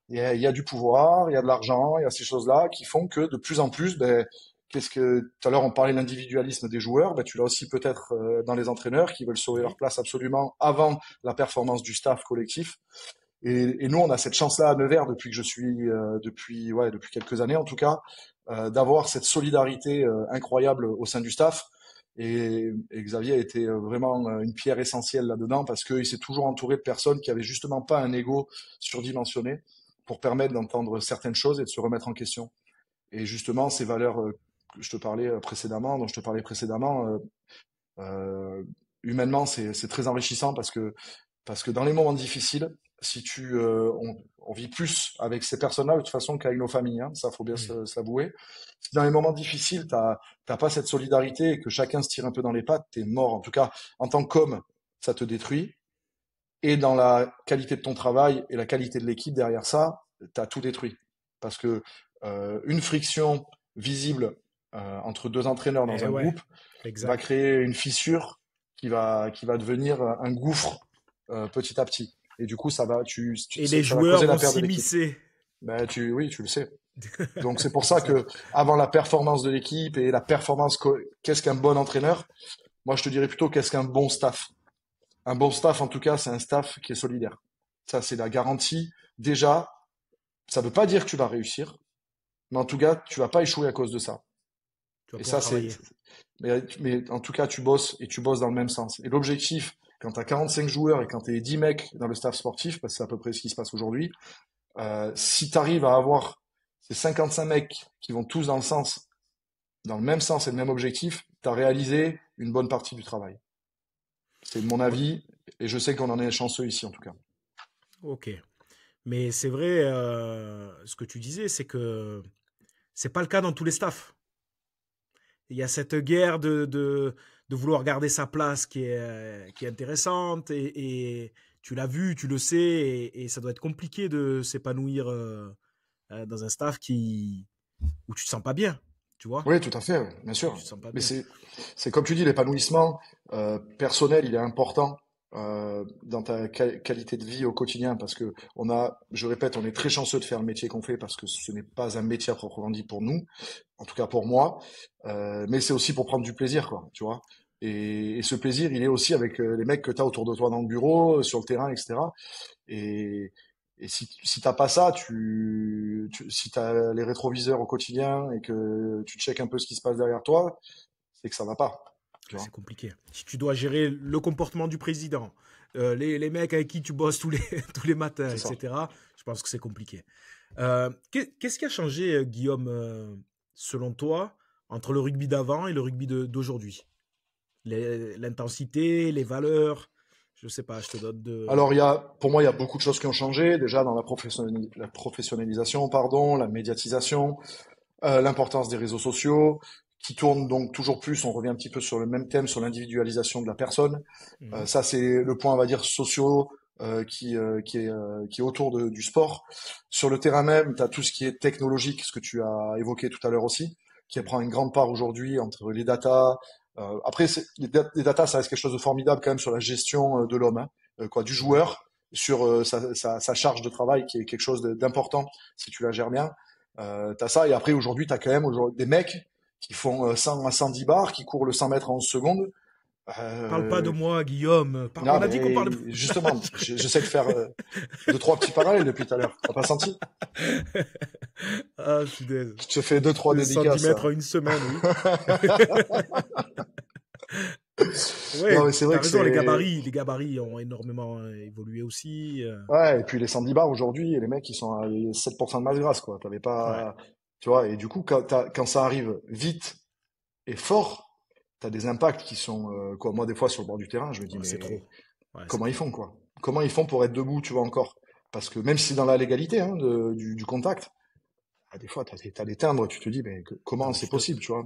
il y a du pouvoir, il y a de l'argent, il y a ces choses-là qui font que de plus en plus, ben, qu'est-ce que tout à l'heure on parlait de l'individualisme des joueurs, ben, tu l'as aussi peut-être dans les entraîneurs qui veulent sauver leur Oui. place absolument avant la performance du staff collectif. Et nous, on a cette chance-là à Nevers depuis que je suis depuis quelques années en tout cas, d'avoir cette solidarité incroyable au sein du staff. Et Xavier a été vraiment une pierre essentielle là-dedans parce qu'il s'est toujours entouré de personnes qui avaient justement pas un ego surdimensionné pour permettre d'entendre certaines choses et de se remettre en question. Et justement, ces valeurs que je te parlais précédemment, dont je te parlais précédemment, euh, humainement, c'est très enrichissant parce que dans les moments difficiles, si tu, on vit plus avec ces personnes-là de toute façon qu'avec nos familles, hein, ça faut bien Mm. s'avouer. Si dans les moments difficiles, t'as pas cette solidarité et que chacun se tire un peu dans les pattes, t'es mort. En tout cas, en tant qu'homme, ça te détruit. Et dans la qualité de ton travail et la qualité de l'équipe derrière ça, t'as tout détruit. Parce que une friction visible entre deux entraîneurs dans Eh un ouais, groupe va exact. créer une fissure qui va devenir un gouffre petit à petit. Et du coup, Et les ça va joueurs causer la vont perte de l'équipe. s'immiscer. Ben, oui, tu le sais. Donc c'est pour C'est ça ça. que avant la performance de l'équipe et la performance, qu'est-ce qu'un bon entraîneur? Moi, je te dirais plutôt qu'est-ce qu'un bon staff. Un bon staff, en tout cas, c'est un staff qui est solidaire. Ça, c'est la garantie. Déjà, ça ne veut pas dire que tu vas réussir, mais en tout cas, tu vas pas échouer à cause de ça. Tu vas Et pouvoir ça, travailler. mais en tout cas, tu bosses et tu bosses dans le même sens. Et l'objectif, quand tu as 45 joueurs et quand tu es 10 mecs dans le staff sportif, parce que c'est à peu près ce qui se passe aujourd'hui, si tu arrives à avoir ces 55 mecs qui vont tous dans le même sens et le même objectif, tu as réalisé une bonne partie du travail. C'est mon Ouais, avis et je sais qu'on en est chanceux ici en tout cas. ok. Mais c'est vrai, ce que tu disais, c'est que c'est pas le cas dans tous les staffs. Il y a cette guerre de vouloir garder sa place qui est intéressante et tu l'as vu, tu le sais et ça doit être compliqué de s'épanouir dans un staff où tu te sens pas bien, tu vois, Oui, tout à fait, ouais, bien où sûr. tu te sens pas Mais bien. c'est comme tu dis, l'épanouissement personnel, il est important dans ta qualité de vie au quotidien parce que je répète, on est très chanceux de faire le métier qu'on fait parce que ce n'est pas un métier à proprement dit pour nous, en tout cas pour moi, mais c'est aussi pour prendre du plaisir, quoi, tu vois. Et ce plaisir, il est aussi avec les mecs que tu as autour de toi dans le bureau, sur le terrain, etc. Et, et si t'as pas ça, si t'as les rétroviseurs au quotidien et que tu checkes un peu ce qui se passe derrière toi, c'est que ça va pas, tu vois. C'est compliqué. Si tu dois gérer le comportement du président, les mecs avec qui tu bosses tous les, tous les matins, C'est ça. etc., je pense que c'est compliqué. Qu'est-ce qui a changé, Guillaume, selon toi, entre le rugby d'avant et le rugby d'aujourd'hui? L'intensité, les valeurs. Je sais pas, je te donne de. Alors, pour moi, il y a beaucoup de choses qui ont changé. Déjà, dans la professionnalisation, pardon, la médiatisation, l'importance des réseaux sociaux, qui tournent donc toujours plus. On revient un petit peu sur le même thème, sur l'individualisation de la personne. Mhm. Ça, c'est le point, on va dire, sociaux qui est autour du sport. Sur le terrain même, tu as tout ce qui est technologique, ce que tu as évoqué tout à l'heure aussi, qui prend une grande part aujourd'hui entre les datas. Après, les datas, ça reste quelque chose de formidable quand même sur la gestion de l'homme, hein, du C'est vrai. joueur, sur sa charge de travail, qui est quelque chose d'important si tu la gères bien. T'as ça, et après aujourd'hui, t'as quand même des mecs qui font 100 à 110 bars, qui courent le 100 mètres en 11 secondes. Parle pas de Euh, moi, Guillaume. non, On a dit qu'on mais parlait. justement, j'essaie de faire deux, trois petits parallèles depuis tout à l'heure. T'as pas senti? Ah, punaise. Je te fais deux, trois De 110 dédicaces, mètres là. en une semaine, oui. Non, Ouais, mais c'est vrai t'as que raison, c'est... les gabarits ont énormément évolué aussi. Ouais, et puis les 110 bars aujourd'hui, les mecs, ils sont à 7% de masse grasse, quoi. T'avais Ouais, pas... Tu vois, et du coup, quand ça arrive vite et fort, t'as des impacts qui sont... moi, des fois, sur le bord du terrain, je me dis, ouais, c'est trop. mais Ouais, c'est comment ils trop. font, quoi? Comment ils font pour être debout, tu vois, encore? Parce que même si c'est dans la légalité, hein, du contact, des fois, t'as des timbres, tu te dis, mais Non, comment mais c'est possible, tu vois?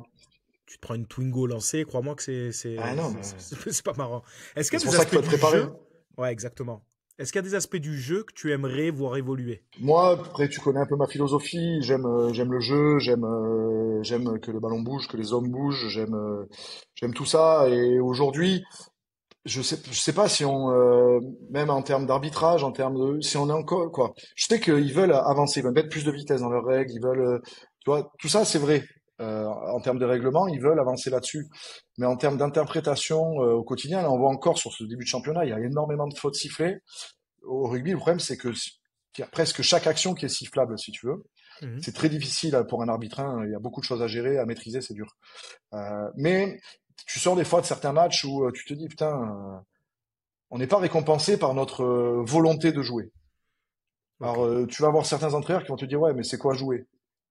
tu te prends une Twingo lancée, crois-moi que Ah non, mais c'est pas marrant. Est-ce qu'il c'est y a pour des ça qu'il aspects faut être du préparé. jeu? Ouais, exactement. Est-ce qu'il y a des aspects du jeu que tu aimerais voir évoluer? Moi, après, tu connais un peu ma philosophie. J'aime le jeu, j'aime que le ballon bouge, que les hommes bougent. J'aime tout ça. Et aujourd'hui, je sais pas si même en termes d'arbitrage, en termes si on est encore, quoi. Je sais qu'ils veulent avancer, ils veulent mettre plus de vitesse dans leurs règles, ils veulent, tu vois, tout ça, c'est vrai. En termes de règlement, ils veulent avancer là-dessus. Mais en termes d'interprétation, au quotidien, là, on voit encore sur ce début de championnat, il y a énormément de fautes sifflées. Au rugby, le problème, c'est qu'il y a presque chaque action qui est sifflable, si tu veux. Mhm. C'est très difficile pour un arbitre, hein. Il y a beaucoup de choses à gérer, à maîtriser, c'est dur. Mais tu sors des fois de certains matchs où tu te dis, putain, on n'est pas récompensé par notre volonté de jouer. Ok. Alors, tu vas avoir certains entraîneurs qui vont te dire, ouais, mais c'est quoi jouer?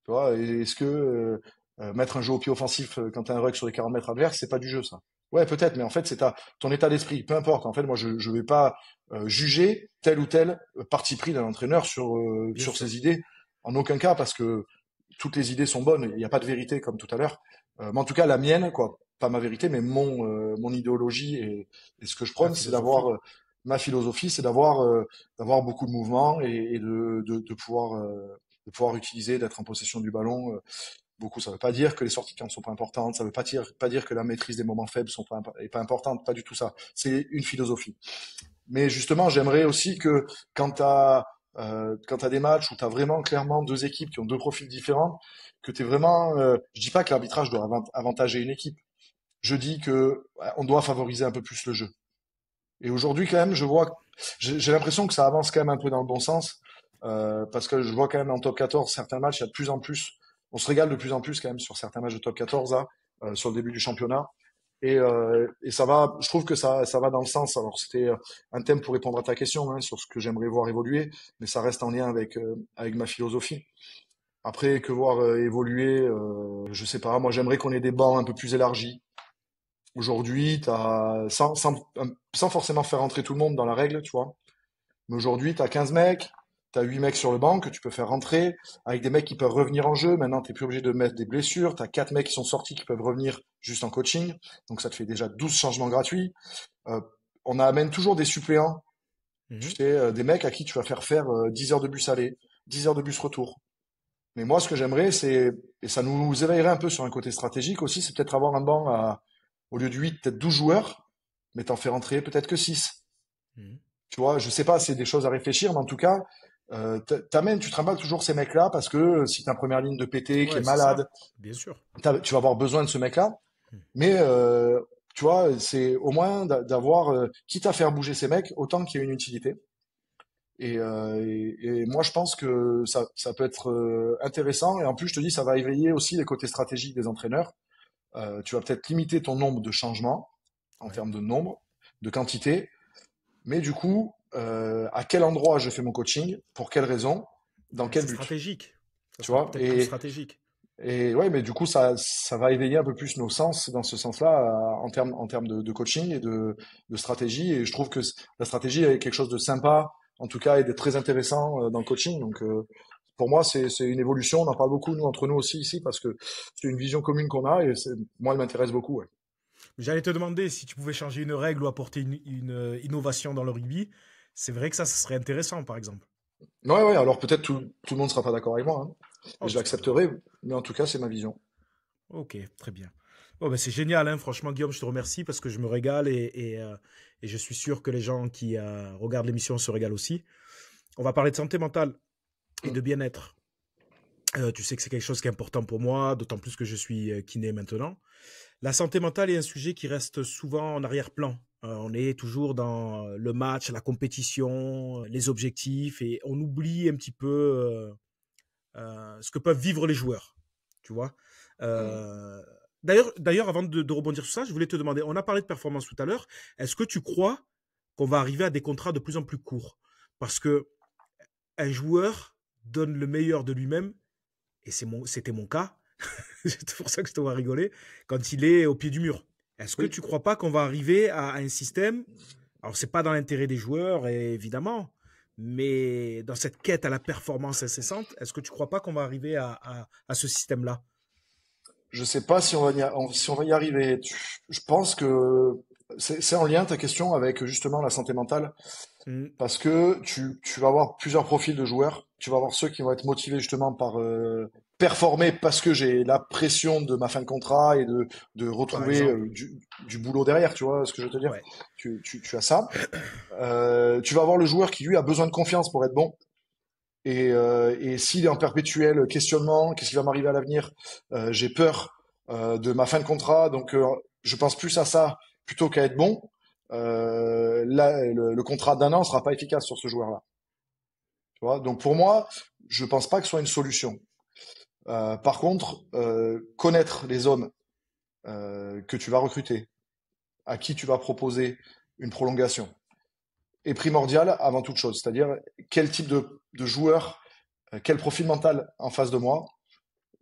Tu vois, est-ce que mettre un jeu au pied offensif quand tu as un ruck sur les 40 mètres adverses, c'est pas du jeu, ça? Ouais, peut-être, mais en fait, c'est ton état d'esprit. Peu importe. En fait, moi, je vais pas juger tel ou tel parti pris d'un entraîneur sur, Bien sur sûr. ses idées. En aucun cas, parce que toutes les idées sont bonnes. Il n'y a pas de vérité, comme tout à l'heure. Mais en tout cas, la mienne, quoi. Pas ma vérité, mais mon idéologie et ce que je Ta prône, c'est philosophie. d'avoir ma philosophie, c'est d'avoir beaucoup de mouvements et de pouvoir utiliser, d'être en possession du ballon. Beaucoup, ça veut pas dire que les sorties de camp sont pas importantes, ça veut pas dire que la maîtrise des moments faibles est pas importante, pas du tout ça. C'est une philosophie. Mais justement, j'aimerais aussi que quand t'as des matchs où t'as vraiment clairement deux équipes qui ont deux profils différents, que t'es vraiment, je dis pas que l'arbitrage doit avantager une équipe. Je dis que ouais, on doit favoriser un peu plus le jeu. Et aujourd'hui, quand même, j'ai l'impression que ça avance quand même un peu dans le bon sens, parce que je vois quand même en top 14 certains matchs, il y a de plus en plus, on se régale de plus en plus quand même sur certains matchs de top 14 là, sur le début du championnat. Et ça va, je trouve que ça va dans le sens. Alors c'était un thème pour répondre à ta question, hein, sur ce que j'aimerais voir évoluer, mais ça reste en lien avec ma philosophie. Après, que voir évoluer, je sais pas. Moi, j'aimerais qu'on ait des bancs un peu plus élargis. Aujourd'hui, sans forcément faire rentrer tout le monde dans la règle, tu vois. Mais aujourd'hui, tu as 15 mecs, tu as 8 mecs sur le banc que tu peux faire rentrer, avec des mecs qui peuvent revenir en jeu. Maintenant, tu plus obligé de mettre des blessures. Tu as 4 mecs qui sont sortis qui peuvent revenir juste en coaching. Donc ça te fait déjà 12 changements gratuits. Euh, on amène toujours des suppléants, tu Mhm. sais, des mecs à qui tu vas faire 10 heures de bus aller, 10 heures de bus retour. Mais moi, ce que j'aimerais, et ça nous éveillerait un peu sur un côté stratégique aussi, c'est peut-être avoir un banc au lieu de 8, peut-être 12 joueurs, mais t'en fais rentrer peut-être que 6. Mhm. Tu vois, je sais pas, c'est des choses à réfléchir, mais en tout cas, tu trimbales toujours ces mecs-là parce que si t'as une première ligne de PT qui est Ouais, c'est ça. malade, Bien sûr. tu vas avoir besoin de ce mec-là. Mhm. Mais tu vois, c'est au moins d'avoir, quitte à faire bouger ces mecs, autant qu'il y ait une utilité. Et moi, je pense que ça peut être intéressant. Et en plus, je te dis, ça va éveiller aussi les côtés stratégiques des entraîneurs. Tu vas peut-être limiter ton nombre de changements en Ouais. termes de nombre, de quantité. Mais du coup, à quel endroit je fais mon coaching, pour quelle raison, dans Ouais, quel c'est but, stratégique. Ça tu sera vois? peut-être plus Et stratégique. Et ouais, mais du coup, ça va éveiller un peu plus nos sens dans ce sens-là, en termes de coaching et de stratégie. Et je trouve que la stratégie est quelque chose de sympa, en tout cas, et de très intéressant dans le coaching. Donc, pour moi, c'est une évolution. On en parle beaucoup, nous, entre nous aussi, ici, parce que c'est une vision commune qu'on a et moi, elle m'intéresse beaucoup. Ouais. J'allais te demander si tu pouvais changer une règle ou apporter une innovation dans le rugby. C'est vrai que ça serait intéressant, par exemple. Ouais, ouais, alors peut-être tout le monde sera pas d'accord avec moi, hein, et Oh, je c'est pas grave. l'accepterai, mais en tout cas, c'est ma vision. Ok, très bien. Oh, ben c'est génial, hein. Franchement, Guillaume, je te remercie parce que je me régale et je suis sûr que les gens qui regardent l'émission se régalent aussi. On va parler de santé mentale et de bien-être. Tu sais que c'est quelque chose qui est important pour moi, d'autant plus que je suis kiné maintenant. La santé mentale est un sujet qui reste souvent en arrière-plan. On est toujours dans le match, la compétition, les objectifs, et on oublie un petit peu ce que peuvent vivre les joueurs. Tu vois. Mm. Euh, d'ailleurs, avant de rebondir sur ça, je voulais te demander, on a parlé de performance tout à l'heure, est-ce que tu crois qu'on va arriver à des contrats de plus en plus courts? Parce que un joueur donne le meilleur de lui-même, et c'était mon cas, c'est pour ça que je te vois rigoler, quand il est au pied du mur. Est-ce que Oui, tu crois pas qu'on va arriver à un système, alors c'est pas dans l'intérêt des joueurs, évidemment, mais dans cette quête à la performance incessante, est-ce que tu crois pas qu'on va arriver à ce système-là? je sais pas si on va y arriver. Je pense que c'est en lien ta question avec justement la santé mentale. Mm, Parce que tu vas avoir plusieurs profils de joueurs. Tu vas avoir ceux qui vont être motivés justement par performer parce que j'ai la pression de ma fin de contrat et de par retrouver exemple. du boulot derrière, tu vois ce que je veux te dire? Ouais. Tu as ça. Tu vas avoir le joueur qui lui a besoin de confiance pour être bon. Et s'il est en perpétuel questionnement, qu'est-ce qui va m'arriver à l'avenir? J'ai peur de ma fin de contrat, donc je pense plus à ça plutôt qu'à être bon. Là, le contrat d'un an sera pas efficace sur ce joueur-là. Tu vois? Donc pour moi, je pense pas que ce soit une solution. Par contre, connaître les hommes que tu vas recruter, à qui tu vas proposer une prolongation, est primordial avant toute chose. C'est-à-dire quel type de joueur, quel profil mental en face de moi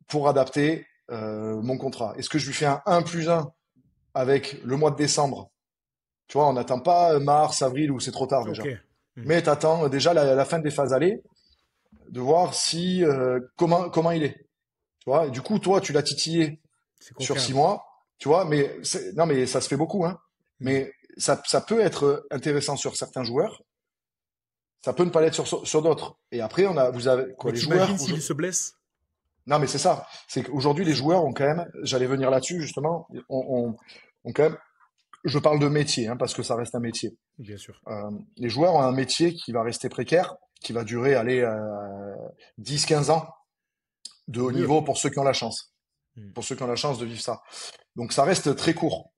pour adapter mon contrat. Est-ce que je lui fais un 1+1 avec le mois de décembre? Tu vois, on n'attend pas mars, avril où c'est trop tard Ok. déjà. Mm. Mais tu attends déjà la fin des phases allées, de voir si comment il est. Tu vois, et du coup, toi, tu l'as titillé C'est sur coquin. 6 mois, tu vois, mais non, mais ça se fait beaucoup, hein. Mm. Mais ça peut être intéressant sur certains joueurs, ça peut ne pas l'être sur d'autres. Et après, vous avez quoi, Mais les joueurs. t'imagines s'il se blesse? Non, mais c'est ça. C'est qu'aujourd'hui, les C'est joueurs ont quand même, j'allais venir là-dessus justement, ont quand même, je parle de métier, hein, parce que ça reste un métier. bien sûr. Les joueurs ont un métier qui va rester précaire, qui va durer, allez, 10-15 ans de Au haut mieux. niveau pour ceux qui ont la chance, Mm. pour ceux qui ont la chance de vivre ça. Donc ça reste très court.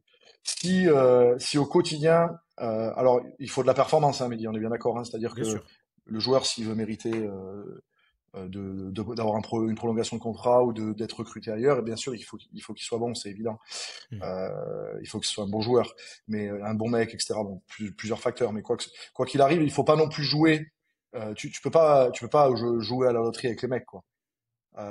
Si au quotidien, alors il faut de la performance, hein, Mehdi, on est bien d'accord, hein, c'est-à-dire Bien que sûr. le joueur, s'il veut mériter d'avoir une prolongation de contrat ou d'être recruté ailleurs, et bien sûr, il faut qu'il soit bon, c'est évident. Mm. Il faut que ce soit un bon joueur, mais un bon mec, etc. Bon, plusieurs facteurs, mais quoi qu'il arrive, il faut pas non plus jouer. Tu peux pas jouer à la loterie avec les mecs, quoi.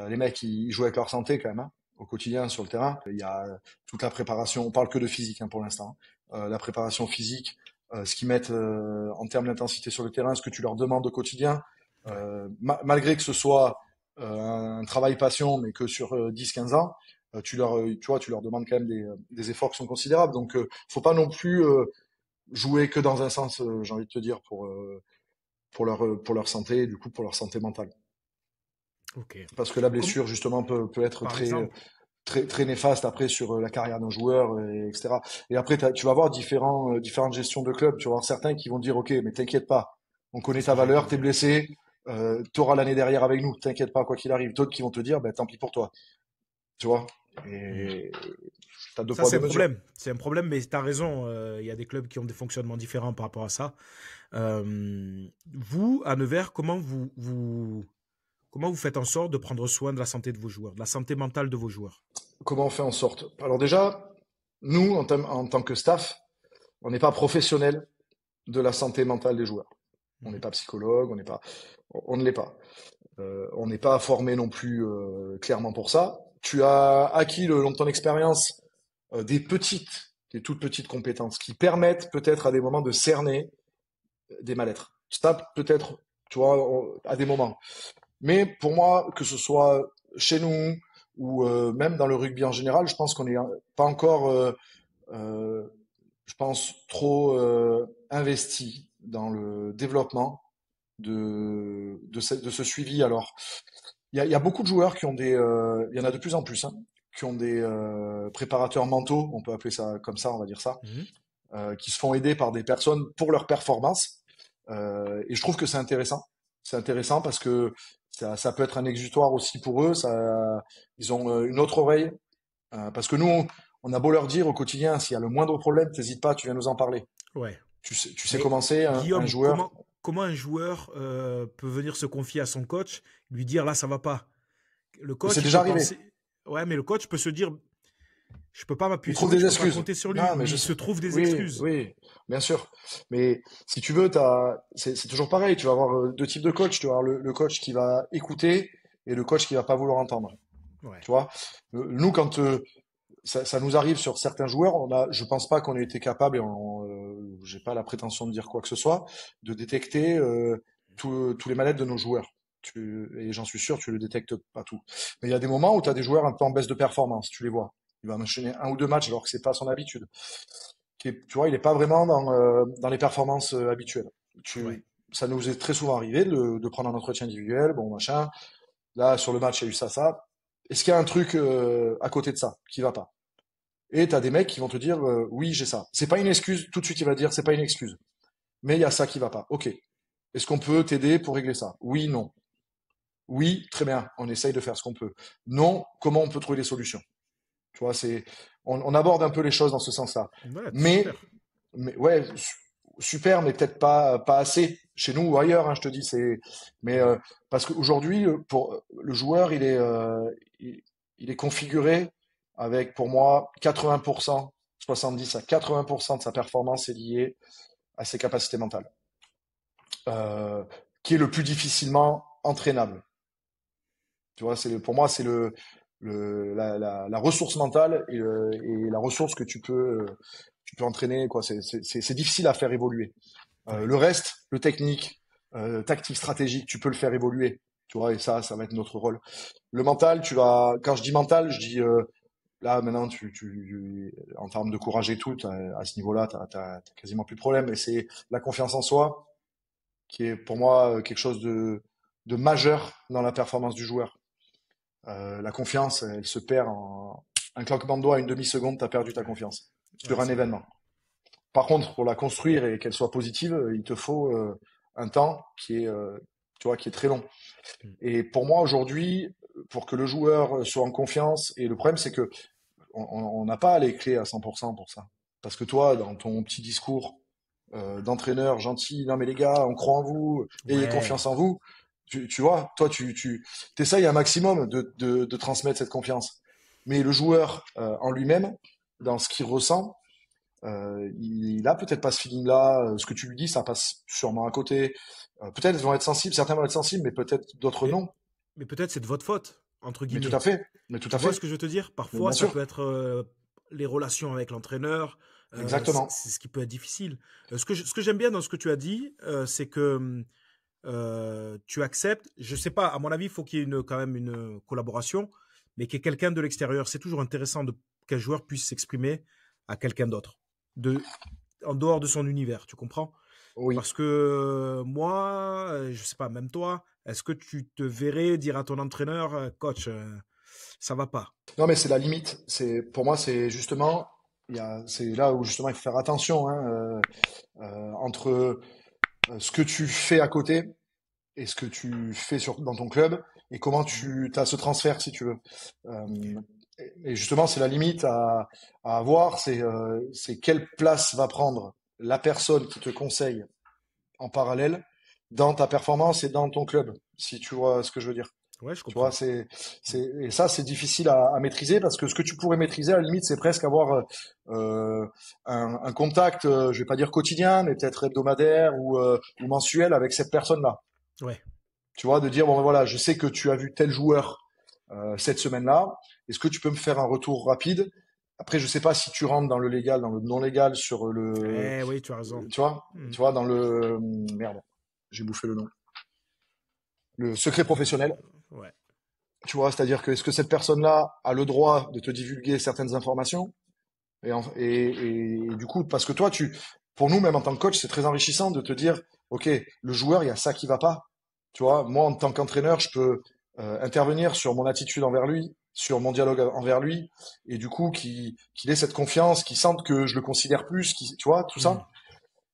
Les mecs, ils jouent avec leur santé quand même, hein, au quotidien sur le terrain. Il y a toute la préparation. On parle que de physique hein, pour l'instant, hein. La préparation physique, ce qu'ils mettent en termes d'intensité sur le terrain, ce que tu leur demandes au quotidien, Ouais. malgré que ce soit un travail passion, mais que sur 10-15 ans, tu leur demandes quand même des efforts qui sont considérables. Donc, faut pas non plus jouer que dans un sens, j'ai envie de te dire, pour leur santé, et du coup pour leur santé mentale. Ok. Parce que la Comme, blessure, justement, peut être par très, exemple. très, très néfaste après sur la carrière d'un joueur, etc. Et après, tu vas avoir différentes gestions de clubs. Tu vas avoir certains qui vont dire, OK, mais t'inquiète pas, on connaît C'est ce ta que j'allais te valeur, t'es dire. blessé, t'auras l'année derrière avec nous, t'inquiète pas, quoi qu'il arrive. D'autres qui vont te dire, ben, tant pis pour toi. Tu vois? Mm. Et t'as deux Ça, poids, c'est deux un mesures. problème. C'est un problème, mais tu as raison. Il y a des clubs qui ont des fonctionnements différents par rapport à ça. Vous, à Nevers, comment vous faites en sorte de prendre soin de la santé de vos joueurs, de la santé mentale de vos joueurs? Comment on fait en sorte? Alors déjà, nous, en tant que staff, on n'est pas professionnel de la santé mentale des joueurs. On n'est Mhm. pas psychologue, on ne l'est pas. On n'est pas formé non plus clairement pour ça. tu as acquis le long de ton expérience des toutes petites compétences qui permettent peut-être à des moments de cerner des mal-être. Ça, peut-être, tu vois, à des moments. Mais pour moi, que ce soit chez nous ou même dans le rugby en général, je pense qu'on n'est pas encore, euh, je pense, trop investi dans le développement de ce suivi. Alors, il y a beaucoup de joueurs qui ont il y en a de plus en plus, hein, qui ont des préparateurs mentaux, on peut appeler ça comme ça, on va dire ça, Mhm. qui se font aider par des personnes pour leur performance. Et je trouve que c'est intéressant. C'est intéressant parce que ça peut être un exutoire aussi pour eux. Ils ont une autre oreille. Parce que nous, on a beau leur dire au quotidien, s'il y a le moindre problème, t'hésites pas, tu viens nous en parler. Ouais. Tu sais Mais comment c'est, un Guillaume, joueur. comment un joueur peut venir se confier à son coach, lui dire là, ça va pas? Le Mais c'est coach, il déjà peut arrivé. penser. Ouais, mais le coach peut se dire, je peux pas Il m'appuyer sur trouve lui, des je peux pas excuses. compter sur lui, Non, mais mais je il sais. se trouve des Oui, excuses. oui, bien sûr. Mais si tu veux, c'est toujours pareil. Tu vas avoir deux types de coach. Tu vas avoir le coach qui va écouter et le coach qui va pas vouloir entendre. Ouais. Tu vois? Nous, quand ça nous arrive sur certains joueurs, je pense pas qu'on ait été capable, et j'ai pas la prétention de dire quoi que ce soit, de détecter tous les mallettes de nos joueurs. Et j'en suis sûr, tu le détectes pas tout. Mais il y a des moments où tu as des joueurs un peu en baisse de performance, tu les vois. Il va enchaîner un ou deux matchs alors que c'est pas son habitude. Tu vois, il est pas vraiment dans les performances habituelles. Ouais. Ça nous est très souvent arrivé de prendre un entretien individuel, bon machin. Là, sur le match, il y a eu ça, ça. Est-ce qu'il y a un truc à côté de ça qui va pas? Et t'as des mecs qui vont te dire oui, j'ai ça. C'est pas une excuse. Tout de suite, il va dire c'est pas une excuse. Mais il y a ça qui va pas. Ok. Est-ce qu'on peut t'aider pour régler ça? Oui, non. Oui, très bien. On essaye de faire ce qu'on peut. Non, comment on peut trouver des solutions? Tu vois, on aborde un peu les choses dans ce sens-là. Ouais, Mais, super. mais ouais, super, mais peut-être pas assez chez nous ou ailleurs. Hein, je te dis, mais Ouais. parce qu'aujourd'hui, pour le joueur, il est configuré avec, pour moi, 80%, 70 à 80% de sa performance est liée à ses capacités mentales, euh, qui est le plus difficilement entraînable. Tu vois, pour moi, c'est la ressource mentale et la ressource que tu peux entraîner, quoi. C'est difficile à faire évoluer. Ouais. Le reste, le technique, tactique, stratégique, tu peux le faire évoluer. Tu vois, et ça va être notre rôle. Le mental, quand je dis mental, je dis, là, maintenant, en termes de courage et tout, à ce niveau-là, t'as quasiment plus de problème. Et c'est la confiance en soi qui est, pour moi, quelque chose de majeur dans la performance du joueur. La confiance, elle se perd en un claquement de doigts, une demi-seconde, t'as perdu ta Ouais. confiance Ouais, sur un c'est vrai. événement. Par contre, pour la construire et qu'elle soit positive, il te faut un temps tu vois, qui est très long. Mm. Et pour moi, aujourd'hui, pour que le joueur soit en confiance, et le problème, c'est que on n'a pas les clés à 100% pour ça. Parce que toi, dans ton petit discours d'entraîneur gentil, non mais les gars, on croit en vous, ayez Ouais. confiance en vous, tu vois, toi, tu essayes un maximum de transmettre cette confiance. Mais le joueur en lui-même, dans ce qu'il ressent, il a peut-être pas ce feeling-là. Ce que tu lui dis, ça passe sûrement à côté. Peut-être ils vont être sensibles, certains vont être sensibles, mais peut-être d'autres Mais, non. mais peut-être c'est de votre faute, entre Mais tout à guillemets. fait, mais tout Tu à vois ce fait. que je veux te dire? Mais Parfois, bien ça sûr, peut être les relations avec l'entraîneur, exactement. c'est ce qui peut être difficile. Ce que j'aime bien dans ce que tu as dit, c'est que tu acceptes. Je sais pas, à mon avis, il faut qu'il y ait quand même une collaboration, mais qu'il y ait quelqu'un de l'extérieur. C'est toujours intéressant qu'un joueur puisse s'exprimer à quelqu'un d'autre, de, en dehors de son univers, tu comprends? Oui. Parce que moi, je sais pas, même toi, est-ce que tu te verrais dire à ton entraîneur, coach, ça va pas? Non, mais c'est la limite. Pour moi, c'est justement, c'est là où justement il faut faire attention hein, entre ce que tu fais à côté et ce que tu fais dans ton club et comment Mhm. tu as ce transfert si tu veux. Ok. Et justement, c'est la limite à avoir, c'est quelle place va prendre la personne qui te conseille en parallèle dans ta performance et dans ton club, si tu vois ce que je veux dire. Ouais, je Tu vois, comprends. Mm. et ça, c'est difficile à maîtriser parce que ce que tu pourrais maîtriser, à la limite, c'est presque avoir un contact, je vais pas dire quotidien, mais peut-être hebdomadaire ou mensuel avec cette personne-là. Ouais. Tu vois, de dire, bon, ben voilà, je sais que tu as vu tel joueur cette semaine-là. Est-ce que tu peux me faire un retour rapide? Après, je sais pas si tu rentres dans le légal, dans le non légal, sur le, Oui, tu as raison. tu vois, dans le, merde, j'ai bouffé le nom, le secret professionnel. Ouais. Tu vois, c'est-à-dire que est-ce que cette personne-là a le droit de te divulguer certaines informations? Et du coup, parce que toi, pour nous, même en tant que coach, c'est très enrichissant de te dire, OK, le joueur, il y a ça qui va pas. Tu vois, moi, en tant qu'entraîneur, je peux intervenir sur mon attitude envers lui, sur mon dialogue envers lui, et du coup, qu'il ait cette confiance, qu'il sente que je le considère plus, tu vois, tout Mm. ça.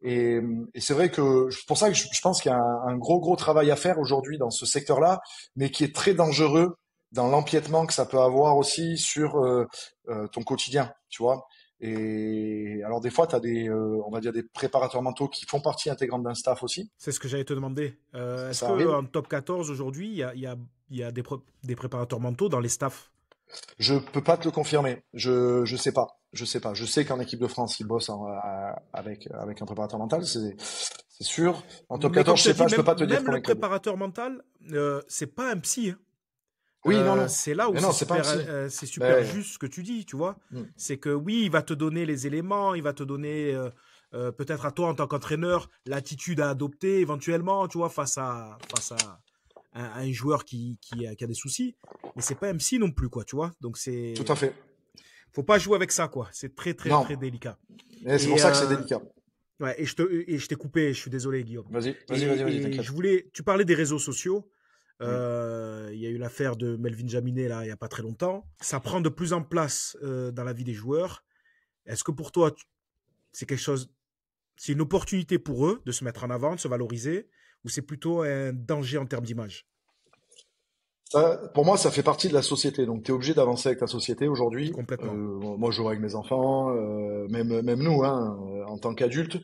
Et, et c'est vrai que c'est pour ça que je pense qu'il y a un gros travail à faire aujourd'hui dans ce secteur-là, mais qui est très dangereux dans l'empiètement que ça peut avoir aussi sur ton quotidien, tu vois. Et alors des fois, tu as on va dire des préparateurs mentaux qui font partie intégrante d'un staff aussi. C'est ce que j'allais te demander. Est-ce Ça arrive. qu'en top 14 aujourd'hui, il y a des préparateurs mentaux dans les staffs? Je peux pas te le confirmer. Je sais pas. Je sais pas. Je sais qu'en équipe de France, ils bossent avec un préparateur mental, c'est sûr. En top Mais comme 14, je je te sais dis, pas. Je peux même, pas te dire même le combien il y a. préparateur mental, c'est pas un psy, hein. Oui, non, non. C'est là où Mais non, c'est pas un psy. c'est super Mais, juste ce que tu dis, tu vois. hmm, C'est que oui, il va te donner les éléments, il va te donner peut-être à toi en tant qu'entraîneur l'attitude à adopter éventuellement, tu vois, face à un joueur qui a des soucis. Mais c'est pas un psy non plus, quoi, tu vois. Donc tout à fait. faut pas jouer avec ça, quoi. C'est très très Non. très délicat. Et c'est pour Et ça que c'est délicat. ouais, et je t'ai coupé, je suis désolé, Guillaume. Vas-y, Et t'inquiète. je voulais, tu parlais des réseaux sociaux. Hmm. Il y a eu l'affaire de Melvin Jaminet là, il y a pas très longtemps. Ça prend de plus en place dans la vie des joueurs. Est-ce que pour toi, c'est quelque chose, c'est une opportunité pour eux de se mettre en avant, de se valoriser, ou c'est plutôt un danger en termes d'image? Pour moi, ça fait partie de la société. Donc, tu es obligé d'avancer avec ta société aujourd'hui. Complètement. Moi, je joue avec mes enfants, même nous, hein, en tant qu'adultes.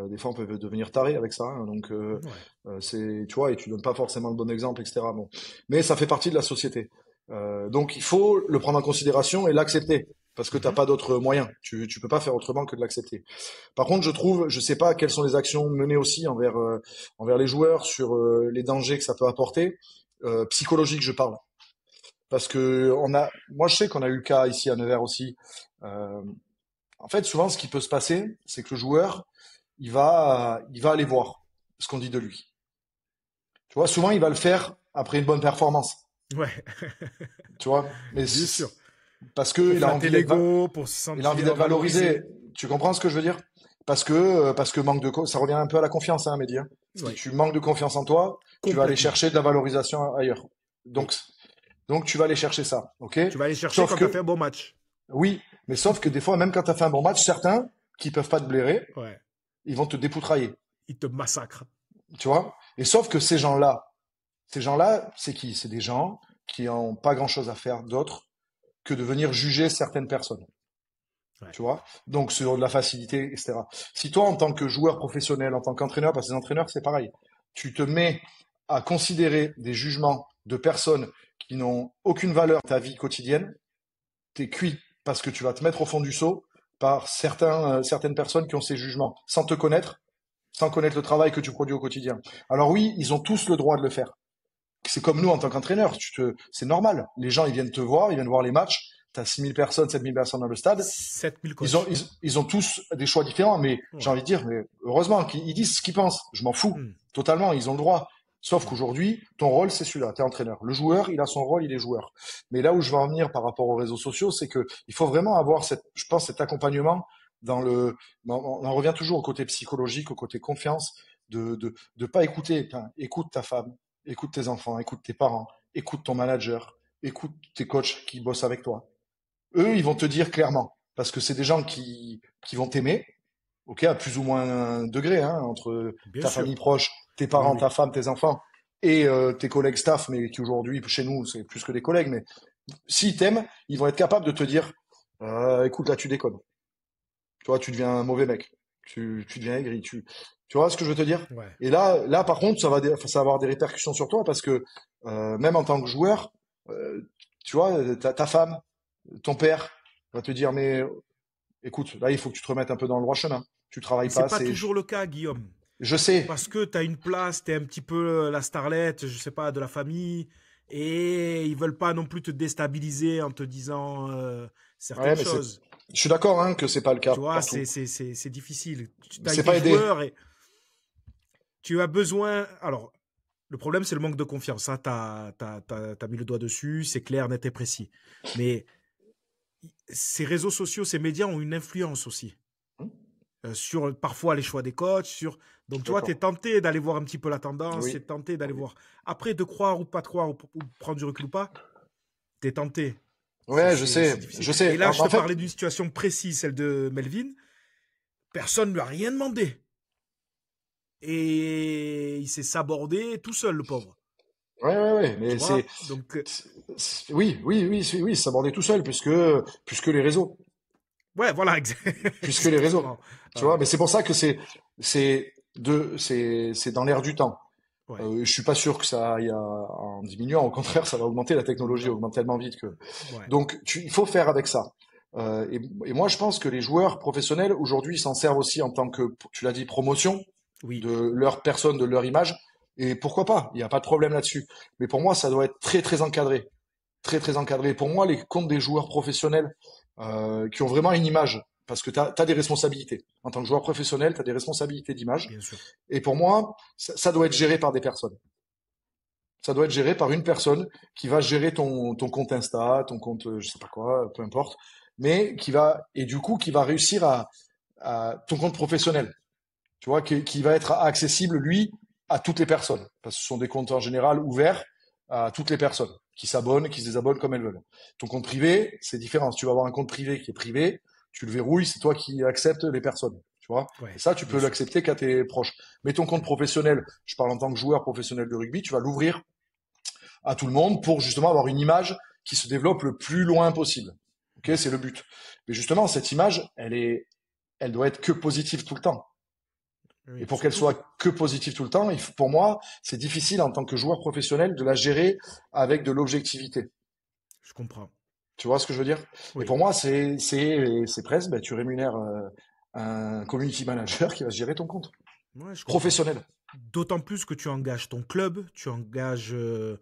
Des fois, on peut devenir taré avec ça, hein. Donc, Ouais. tu vois, et tu donnes pas forcément le bon exemple, etc. Bon, mais ça fait partie de la société. Donc, il faut le prendre en considération et l'accepter, parce que t'as Mhm. pas d'autre moyen. Tu peux pas faire autrement que de l'accepter. Par contre, je trouve, je sais pas quelles sont les actions menées aussi envers les joueurs sur les dangers que ça peut apporter, psychologique, je parle, parce que moi, je sais qu'on a eu le cas ici à Nevers aussi. Euh, En fait, souvent, ce qui peut se passer, c'est que le joueur il va aller voir ce qu'on dit de lui. Tu vois, souvent il va le faire après une bonne performance. Ouais. Tu vois, mais Bien sûr. parce que Pour flatter l'ego, pour se il a envie sentir d'être valorisé. valorisé. Tu comprends ce que je veux dire? Parce que ça revient un peu à la confiance, hein, Mehdi, hein. Si Oui. tu manques de confiance en toi, tu vas aller Complètement. chercher de la valorisation ailleurs. Oui. Donc tu vas aller chercher ça, ok? Tu vas aller chercher Sauf quand tu as fait que, un bon match. oui, mais sauf que des fois, même quand tu as fait un bon match, certains qui peuvent pas te blairer, Ouais. ils vont te dépoutrailler. Il te massacre. Tu vois? Et sauf que ces gens-là, c'est qui? C'est des gens qui n'ont pas grand-chose à faire d'autre que de venir juger certaines personnes. Ouais. Tu vois? Donc, sur de la facilité, etc. Si toi, en tant que joueur professionnel, en tant qu'entraîneur, parce que les entraîneurs, c'est pareil, tu te mets à considérer des jugements de personnes qui n'ont aucune valeur dans ta vie quotidienne, t'es cuit parce que tu vas te mettre au fond du seau par certaines personnes qui ont ces jugements, sans connaître le travail que tu produis au quotidien. Alors oui, ils ont tous le droit de le faire. C'est comme nous en tant qu'entraîneur, c'est normal. Les gens, ils viennent te voir, ils viennent voir les matchs. T'as 6 000 personnes, 7 000 personnes dans le stade. 7000 Ils ont, coachs. ils, ils ont tous des choix différents, mais j'ai Ouais. envie de dire, mais heureusement qu'ils disent ce qu'ils pensent. Je m'en fous. Mm. Totalement, ils ont le droit. Sauf Mm. qu'aujourd'hui, ton rôle, c'est celui-là. T'es entraîneur. Le joueur, il a son rôle, il est joueur. Mais là où je veux en venir par rapport aux réseaux sociaux, c'est que il faut vraiment avoir je pense, cet accompagnement on en revient toujours au côté psychologique, au côté confiance, de pas écouter. Putain, écoute ta femme, écoute tes enfants, écoute tes parents, écoute ton manager, écoute tes coachs qui bossent avec toi. Eux, ils vont te dire clairement, parce que c'est des gens qui vont t'aimer, ok, à plus ou moins un degré, hein, entre Bien ta sûr. famille proche, tes Oui, parents, ta oui. femme, tes enfants, et tes collègues staff, mais qui aujourd'hui, chez nous, c'est plus que des collègues, mais s'ils t'aiment, ils vont être capables de te dire, écoute, là, tu déconnes. Tu vois, tu deviens un mauvais mec. Tu deviens aigri. Tu vois ce que je veux te dire? Ouais. Et là, par contre, ça va avoir des répercussions sur toi parce que même en tant que joueur, tu vois, ta femme, ton père va te dire, mais écoute, là, il faut que tu te remettes un peu dans le droit chemin. Tu Mais travailles pas c'est pas assez. toujours le cas, Guillaume. Je sais. Parce que tu as une place, tu es un petit peu la starlette, je sais pas, de la famille. et ils veulent pas non plus te déstabiliser en te disant Ouais, certaines mais choses. je suis d'accord, hein, que c'est pas le cas Tu vois, partout. c'est difficile. Tu as C'est des pas aidé. joueurs et tu as besoin. Alors, le problème, c'est le manque de confiance. Ça, tu as mis le doigt dessus, c'est clair, net et précis. Mais ces réseaux sociaux, ces médias ont une influence aussi sur parfois les choix des coachs. Je Donc, suis tu vois, tu es d'accord. tenté d'aller voir un petit peu la tendance, Oui, c'est tenté d'aller oui. voir. Après, de croire ou pas de croire, ou prendre du recul ou pas, tu es tenté. Ouais, C'est difficile. je Et sais. là, je En te fait, parlais d'une situation précise, celle de Melvin. Personne ne lui a rien demandé. Et il s'est sabordé tout seul, le pauvre. ouais, Tu mais vois. Donc, oui, s'aborder tout seul, puisque les réseaux, ouais, voilà, puisque les réseaux, exactement. tu vois. Ouais, Mais c'est pour ça que c'est dans l'air du temps. ouais. Je suis pas sûr que ça aille en diminuant. Au contraire, ça va augmenter. La technologie Non, augmente tellement vite que. ouais. Donc, il faut faire avec ça. Et moi, je pense que les joueurs professionnels aujourd'hui s'en servent aussi en tant que, tu l'as dit, promotion Oui, de leur personne, de leur image. Et pourquoi pas? Il n'y a pas de problème là-dessus. Mais pour moi, ça doit être très très encadré, très très encadré. Pour moi, les comptes des joueurs professionnels qui ont vraiment une image, parce que tu as des responsabilités. En tant que joueur professionnel, tu as des responsabilités d'image. bien sûr. Et pour moi, ça doit être géré par des personnes. Ça doit être géré par une personne qui va gérer ton compte Insta, ton compte, je sais pas quoi, peu importe, mais et du coup, qui va réussir à ton compte professionnel, tu vois, qui va être accessible, lui, à toutes les personnes. Parce que ce sont des comptes en général ouverts à toutes les personnes qui s'abonnent, qui se désabonnent comme elles veulent. Ton compte privé, c'est différent. Si tu vas avoir un compte privé qui est privé, tu le verrouilles, c'est toi qui acceptes les personnes. Tu vois? Et Ouais, ça, tu bien peux sûr. l'accepter qu'à tes proches. Mais ton compte professionnel, je parle en tant que joueur professionnel de rugby, tu vas l'ouvrir à tout le monde pour justement avoir une image qui se développe le plus loin possible. Ok, Ouais. c'est le but. Mais justement, cette image, elle doit être que positive tout le temps. Et Oui, pour qu'elle surtout que soit que positive tout le temps, pour moi, c'est difficile en tant que joueur professionnel de la gérer avec de l'objectivité. je comprends. Tu vois ce que je veux dire? Et Oui, pour moi, c'est presque, ben, tu rémunères un community manager qui va gérer ton compte ouais, je comprends. professionnel. D'autant plus que tu engages ton club, tu engages le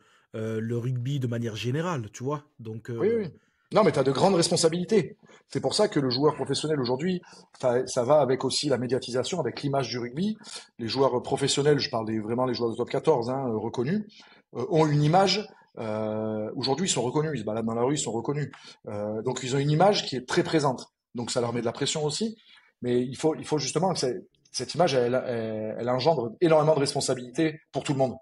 rugby de manière générale, tu vois. Donc, Oui, oui. Non, mais tu as de grandes responsabilités. C'est pour ça que le joueur professionnel aujourd'hui, ça va avec aussi la médiatisation, avec l'image du rugby. Les joueurs professionnels, je parle vraiment des joueurs de top 14, hein, reconnus, ont une image. Aujourd'hui, ils sont reconnus, ils se baladent dans la rue, ils sont reconnus. Donc, ils ont une image qui est très présente. Donc, ça leur met mhm, de la pression aussi. Mais il faut justement que cette image, elle engendre énormément de responsabilités pour tout le monde.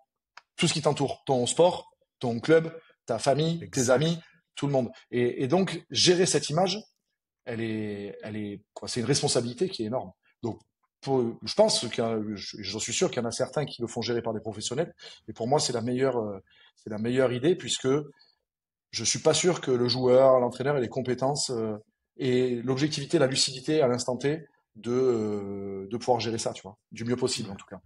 Tout ce qui t'entoure, ton sport, ton club, ta famille, tes amis, exact. tout le monde. Et donc, gérer cette image, c'est une responsabilité qui est énorme. Donc, je pense j'en suis sûr qu'il y en a certains qui le font gérer par des professionnels. Et pour moi, c'est la meilleure idée puisque je suis pas sûr que le joueur, l'entraîneur ait les compétences et l'objectivité, la lucidité à l'instant T de pouvoir gérer ça, tu vois, du mieux possible en Ouais. tout cas.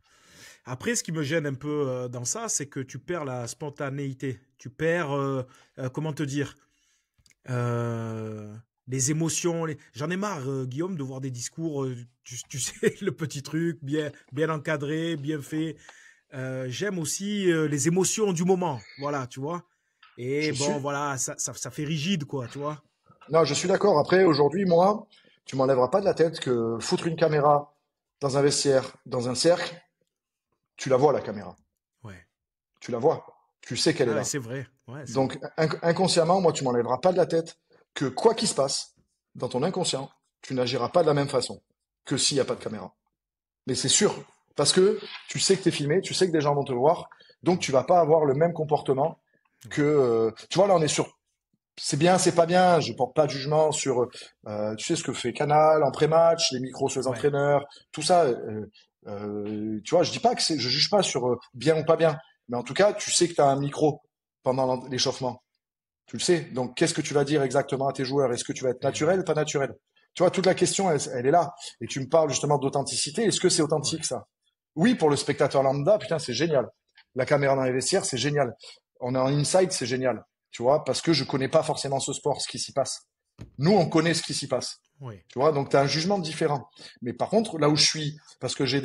Après, ce qui me gêne un peu dans ça, c'est que tu perds la spontanéité. Tu perds, comment te dire, euh, les émotions. J'en ai marre, Guillaume, de voir des discours, tu sais, le petit truc, bien encadré, bien fait. J'aime aussi les émotions du moment, voilà, tu vois. Et Je bon, suis, voilà, ça fait rigide, quoi, tu vois. Non, je suis d'accord. Après, aujourd'hui, moi, tu m'enlèveras pas de la tête que foutre une caméra dans un vestiaire, dans un cercle, tu la vois, la caméra. Ouais. Tu la vois. Tu sais qu'elle est Ah ouais, là. c'est vrai. Ouais, c'est Donc, vrai. inconsciemment, moi, tu m'enlèveras pas de la tête que quoi qu'il se passe, dans ton inconscient, tu n'agiras pas de la même façon que s'il n'y a pas de Ouais. caméra. Mais c'est sûr. Parce que tu sais que tu es filmé, tu sais que des gens vont te voir, donc tu vas pas avoir le même comportement que, Ouais. tu vois, là, on est sur c'est bien, c'est pas bien. Je porte pas de jugement sur, tu sais ce que fait Canal en pré-match, les micros sur les Ouais. entraîneurs, tout ça. Tu vois, je dis pas que je juge pas sur bien ou pas bien, mais en tout cas, tu sais que tu as un micro pendant l'échauffement. Tu le sais. Donc, qu'est-ce que tu vas dire exactement à tes joueurs? Est-ce que tu vas être Eh naturel ouais. ou pas naturel? Tu vois, toute la question, elle est là. Et tu me parles justement d'authenticité. Est-ce que c'est Ouais. authentique ça? Oui, pour le spectateur lambda, putain, c'est génial. La caméra dans les vestiaires, c'est génial. On est en inside, c'est génial. Tu vois, parce que je connais pas forcément ce sport, ce qui s'y passe. Nous, on connaît ce qui s'y passe. Ouais. Tu vois, donc tu as un jugement différent. Mais par contre, là où je suis, parce que j'ai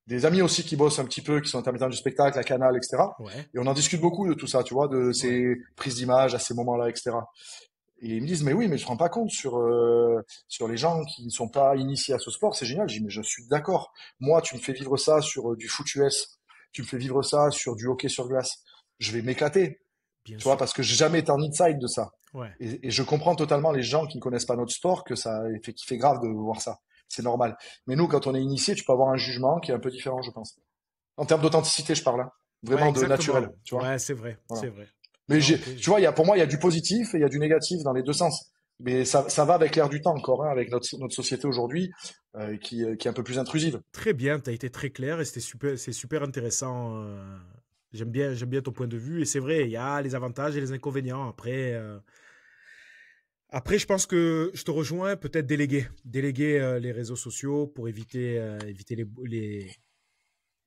des amis aussi qui bossent un petit peu, qui sont intermittents du spectacle, à Canal, etc. Ouais, Et on en discute beaucoup de tout ça, tu vois, de ouais, ces prises d'image à ces moments-là, etc. Et ils me disent, mais oui, mais tu te rends pas compte sur les gens qui ne sont pas initiés à ce sport, c'est génial. Je dis, mais je suis d'accord. Moi, tu me fais vivre ça sur du foot US, tu me fais vivre ça sur du hockey sur glace. Je vais m'éclater, bien tu vois, sûr. parce que j'ai jamais été en inside de ça. Ouais. Et je comprends totalement les gens qui ne connaissent pas notre sport, que ça qui fait grave de voir ça. C'est normal. Mais nous, quand on est initié, tu peux avoir un jugement qui est un peu différent, je pense. En termes d'authenticité, je parle, hein. Ouais, Vraiment de naturel, exactement. tu vois. Ouais, c'est vrai, Voilà. c'est vrai. Mais Non, ok. tu vois, pour moi, il y a du positif et il y a du négatif dans les deux sens. Mais ça va avec l'air du temps encore, hein, avec notre société aujourd'hui, qui est un peu plus intrusive. Très bien, tu as été très clair et c'est super intéressant. J'aime bien ton point de vue et c'est vrai, il y a les avantages et les inconvénients. Après, je pense que je te rejoins, peut-être déléguer les réseaux sociaux pour éviter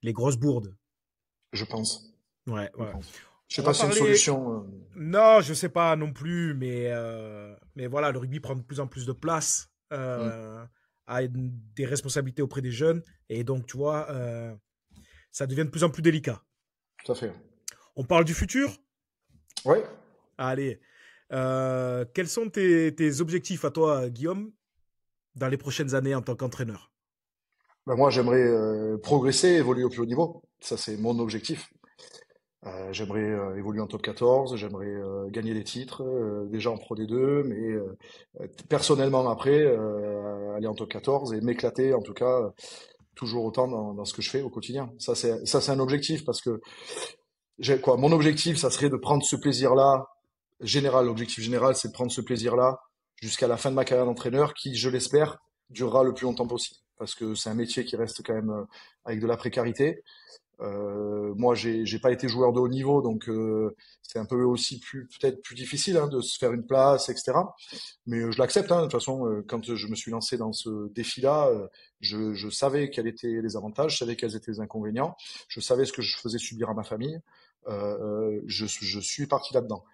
les grosses bourdes. Je pense. Ouais, Je ouais. pense. Je sais On pas va si c'est une parler. solution. Non, je sais pas non plus, mais voilà, le rugby prend de plus en plus de place, a des responsabilités auprès des jeunes, et donc tu vois, ça devient de plus en plus délicat. Tout à fait. On parle du futur. Ouais. Allez, quels sont tes objectifs à toi, Guillaume, dans les prochaines années en tant qu'entraîneur? Ben moi, j'aimerais progresser, évoluer au plus haut niveau. Ça, c'est mon objectif. J'aimerais évoluer en top 14, j'aimerais gagner des titres, déjà en Pro D2, mais personnellement après, aller en top 14 et m'éclater, en tout cas, toujours autant dans ce que je fais au quotidien. Ça, c'est un objectif parce que mon objectif, ça serait de prendre ce plaisir-là général. L'objectif général, c'est de prendre ce plaisir-là jusqu'à la fin de ma carrière d'entraîneur, qui, je l'espère, durera le plus longtemps possible. Parce que c'est un métier qui reste quand même avec de la précarité. Moi, j'ai pas été joueur de haut niveau, donc c'est un peu aussi peut-être plus difficile hein, de se faire une place, etc. Mais je l'accepte. Hein, de toute façon, quand je me suis lancé dans ce défi-là, je savais quels étaient les avantages, je savais quels étaient les inconvénients, je savais ce que je faisais subir à ma famille. Je suis parti là-dedans.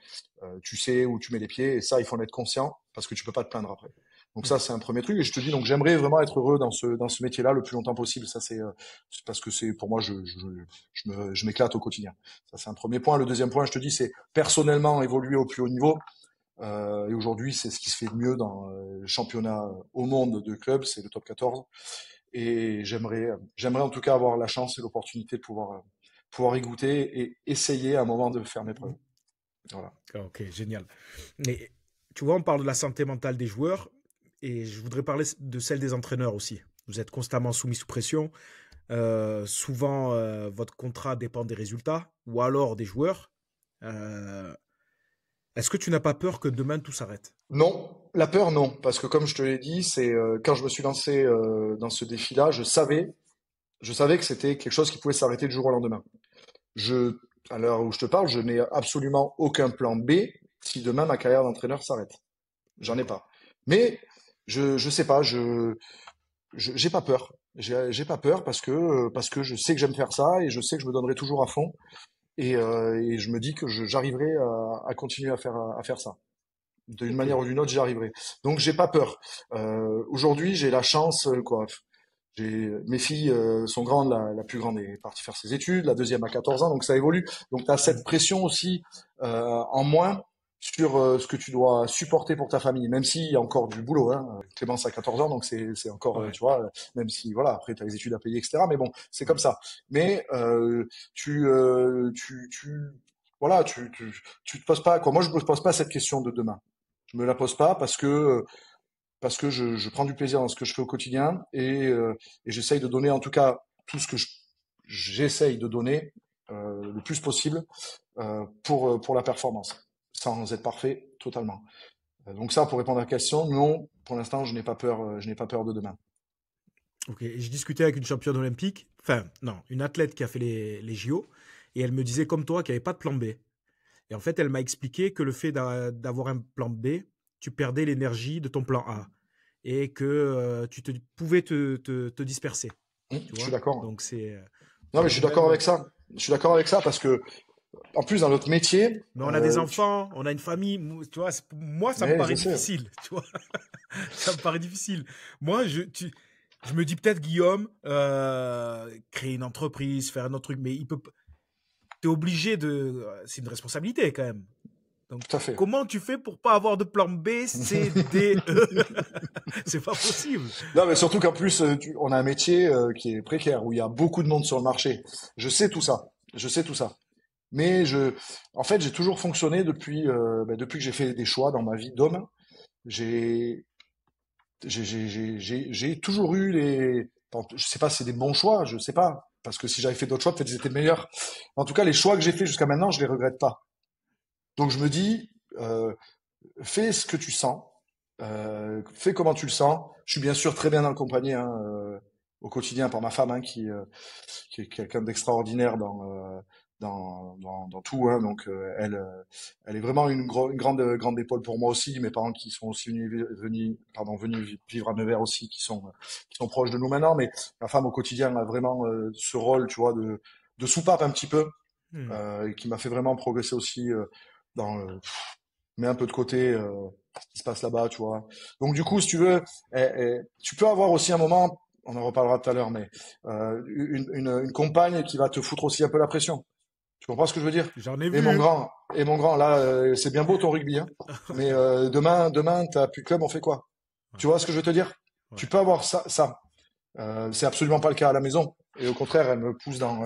Tu sais où tu mets les pieds, et ça, il faut en être conscient parce que tu peux pas te plaindre après. Donc ça, Ok. c'est un premier truc. Et je te dis, donc j'aimerais vraiment être heureux dans ce métier-là le plus longtemps possible. Ça, c'est parce que c'est pour moi, je m'éclate au quotidien. Ça, c'est un premier point. Le deuxième point, je te dis, c'est personnellement évoluer au plus haut niveau. Et aujourd'hui, c'est ce qui se fait de mieux dans le championnat au monde de clubs, c'est le top 14. Et j'aimerais en tout cas avoir la chance et l'opportunité de pouvoir y goûter et essayer à un moment de faire mes preuves. Voilà. Ok, génial. Mais tu vois, on parle de la santé mentale des joueurs et je voudrais parler de celle des entraîneurs aussi. Vous êtes constamment soumis sous pression. Souvent, votre contrat dépend des résultats ou alors des joueurs. Euh, Est-ce que tu n'as pas peur que demain tout s'arrête? Non, la peur, non, parce que comme je te l'ai dit, c'est quand je me suis lancé dans ce défi-là, je savais que c'était quelque chose qui pouvait s'arrêter du jour au lendemain. Je, à l'heure où je te parle, je n'ai absolument aucun plan B si demain ma carrière d'entraîneur s'arrête. J'en ai D'accord. pas. Mais je sais pas, j'ai pas peur. J'ai pas peur parce que je sais que j'aime faire ça et je sais que je me donnerai toujours à fond et je me dis que j'arriverai à continuer à faire ça. D'une Ok. manière ou d'une autre, j'y arriverai. Donc j'ai pas peur. Aujourd'hui, j'ai la chance, quoi. Mes filles sont grandes, la plus grande est partie faire ses études, la deuxième a 14 ans, donc ça évolue. Donc tu as cette Mm. pression aussi en moins sur ce que tu dois supporter pour ta famille, même s'il y a encore du boulot. Hein. Clémence a 14 ans, donc c'est encore, Ouais. tu vois, même si voilà, après tu as les études à payer, etc. Mais bon, c'est comme ça. Mais voilà, tu te poses pas, quoi. Moi, je me pose pas cette question de demain. Je me la pose pas parce que je prends du plaisir dans ce que je fais au quotidien et j'essaye de donner en tout cas tout ce que j'essaye de donner le plus possible pour la performance, sans être parfait totalement. Donc ça, pour répondre à la question, non, pour l'instant, je n'ai pas peur de demain. Ok. Et je discutais avec une championne olympique, enfin, non, une athlète qui a fait les JO, et elle me disait comme toi qu'il n'y avait pas de plan B. Et en fait, elle m'a expliqué que le fait d'avoir un plan B, tu perdais l'énergie de ton plan A et que pouvais te disperser, tu Je suis vois. d'accord. Donc c'est Non, mais je donc suis d'accord même. avec ça. Je suis d'accord avec ça parce que, en plus, dans notre métier, Mais on a des enfants, on a une famille, tu vois. Moi, ça me mais paraît je sais. difficile, tu vois. Ça me paraît difficile. Moi, Je me dis peut-être Guillaume, créer une entreprise, faire un autre truc, mais t'es obligé de, c'est une responsabilité quand même. Donc, Tout à fait. comment tu fais pour pas avoir de plan B, C, D, E? C'est pas possible. Non, mais surtout qu'en plus, on a un métier qui est précaire, où il y a beaucoup de monde sur le marché. Je sais tout ça. Je sais tout ça. Mais en fait, j'ai toujours fonctionné depuis que j'ai fait des choix dans ma vie d'homme. J'ai, j'ai toujours eu bon, je sais pas si c'est des bons choix, je sais pas. Parce que si j'avais fait d'autres choix, peut-être qu'ils étaient meilleurs. En tout cas, les choix que j'ai fait jusqu'à maintenant, je les regrette pas. Donc je me dis, fais ce que tu sens, fais comment tu le sens. Je suis bien sûr très bien accompagné hein, au quotidien par ma femme hein, qui est quelqu'un d'extraordinaire dans tout. Hein, donc elle est vraiment une grande épaule pour moi aussi. Mes parents qui sont aussi venus vivre à Nevers aussi, qui sont proches de nous maintenant. Mais ma femme au quotidien a vraiment ce rôle, tu vois, de soupape un petit peu, Hmm. et qui m'a fait vraiment progresser aussi dans met un peu de côté ce qui se passe là-bas, tu vois. Donc du coup, si tu veux, tu peux avoir aussi un moment, on en reparlera tout à l'heure, mais une compagne qui va te foutre aussi un peu la pression. Tu comprends ce que je veux dire? J'en ai Et mon vu. grand, et mon grand, là, c'est bien beau ton rugby, hein, mais Ouais, demain, t'as plus de club, on fait quoi? ouais, Tu vois ce que je veux te dire? Tu ouais. peux avoir ça. C'est absolument pas le cas à la maison, et au contraire, elle me pousse dans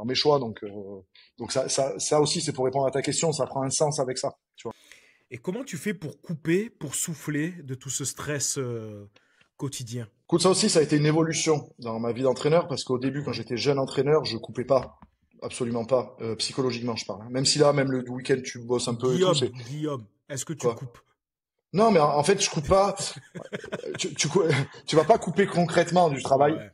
mes choix. Donc ça aussi, c'est pour répondre à ta question, ça prend un sens avec ça. Tu vois. Et comment tu fais pour couper, pour souffler de tout ce stress quotidien? Écoute, ça aussi, ça a été une évolution dans ma vie d'entraîneur parce qu'au début, quand Ouais. j'étais jeune entraîneur, je coupais pas. Absolument pas. Psychologiquement, je parle. Hein. Même si là, même le week-end, tu bosses un peu et tout, c'est Guillaume, est-ce que tu quoi? coupes? Non, mais en fait, je coupe pas. Tu vas pas couper concrètement du travail, Ouais,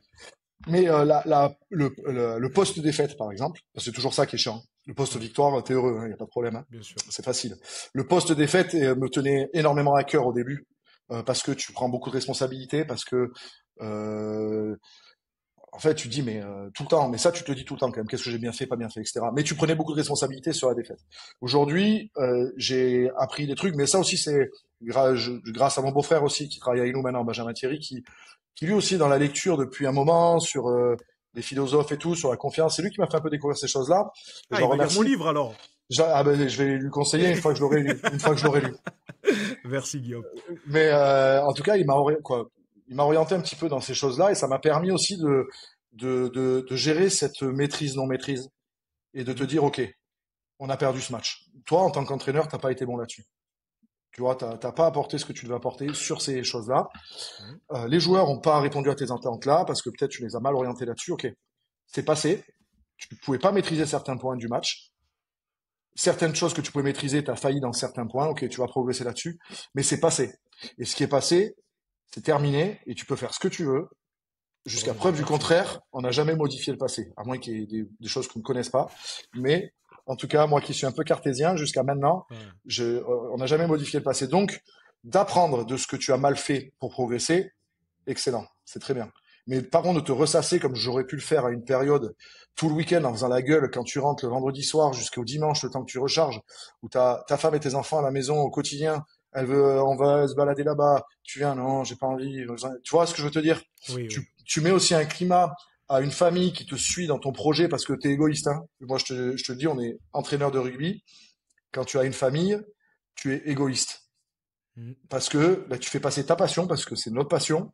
mais le poste défaite, par exemple, parce que c'est toujours ça qui est chiant. Le poste ouais, victoire, t'es heureux, il y a pas de problème. Hein. bien sûr. C'est facile. Le poste défaite me tenait énormément à cœur au début, parce que tu prends beaucoup de responsabilités, parce que euh, en fait, tu dis, mais tout le temps, mais ça, tu te dis tout le temps quand même, qu'est-ce que j'ai bien fait, pas bien fait, etc. Mais tu prenais beaucoup de responsabilités sur la défaite. Aujourd'hui, j'ai appris des trucs, mais ça aussi, c'est grâce à mon beau-frère aussi, qui travaille avec nous maintenant, Benjamin Thierry, qui lui aussi, dans la lecture depuis un moment, sur les philosophes et tout, sur la confiance, c'est lui qui m'a fait un peu découvrir ces choses-là. Et je Ah, le il va lire mon remercie. livre alors. Ah ben, je vais lui conseiller une fois que je l'aurai lu, une fois que je l'aurai lu. Merci Guillaume. Mais en tout cas, il m'a orienté un petit peu dans ces choses-là et ça m'a permis aussi de gérer cette maîtrise non maîtrise et de te Mhm, dire, ok, on a perdu ce match. Toi, en tant qu'entraîneur, t'as pas été bon là-dessus. Tu vois, t'as pas apporté ce que tu devais apporter sur ces choses-là. mhm. Les joueurs ont pas répondu à tes attentes là parce que peut-être tu les as mal orientés là-dessus. Ok, c'est passé. Tu pouvais pas maîtriser certains points du match. Certaines choses que tu pouvais maîtriser, t'as failli dans certains points. Ok, tu vas progresser là-dessus, mais c'est passé. Et ce qui est passé, c'est terminé et tu peux faire ce que tu veux. Tu Jusqu'à reviendras preuve du pas dessus. contraire, on n'a jamais modifié le passé, à moins qu'il y ait des choses qu'on ne connaisse pas. Mais en tout cas, moi qui suis un peu cartésien, jusqu'à maintenant, Ouais. on n'a jamais modifié le passé. Donc, d'apprendre de ce que tu as mal fait pour progresser, excellent, c'est très bien. Mais par contre, de te ressasser comme j'aurais pu le faire à une période, tout le week-end en faisant la gueule quand tu rentres le vendredi soir jusqu'au dimanche, le temps que tu recharges, où ta femme et tes enfants à la maison au quotidien, on va se balader là-bas, tu viens, non, j'ai pas envie. Tu vois ce que je veux te dire? Oui, oui. Tu mets aussi un climat à une famille qui te suit dans ton projet parce que tu es égoïste. Hein. Moi, je te le dis, on est entraîneur de rugby. Quand tu as une famille, tu es égoïste. Mhm, Parce que bah, tu fais passer ta passion, parce que c'est notre passion,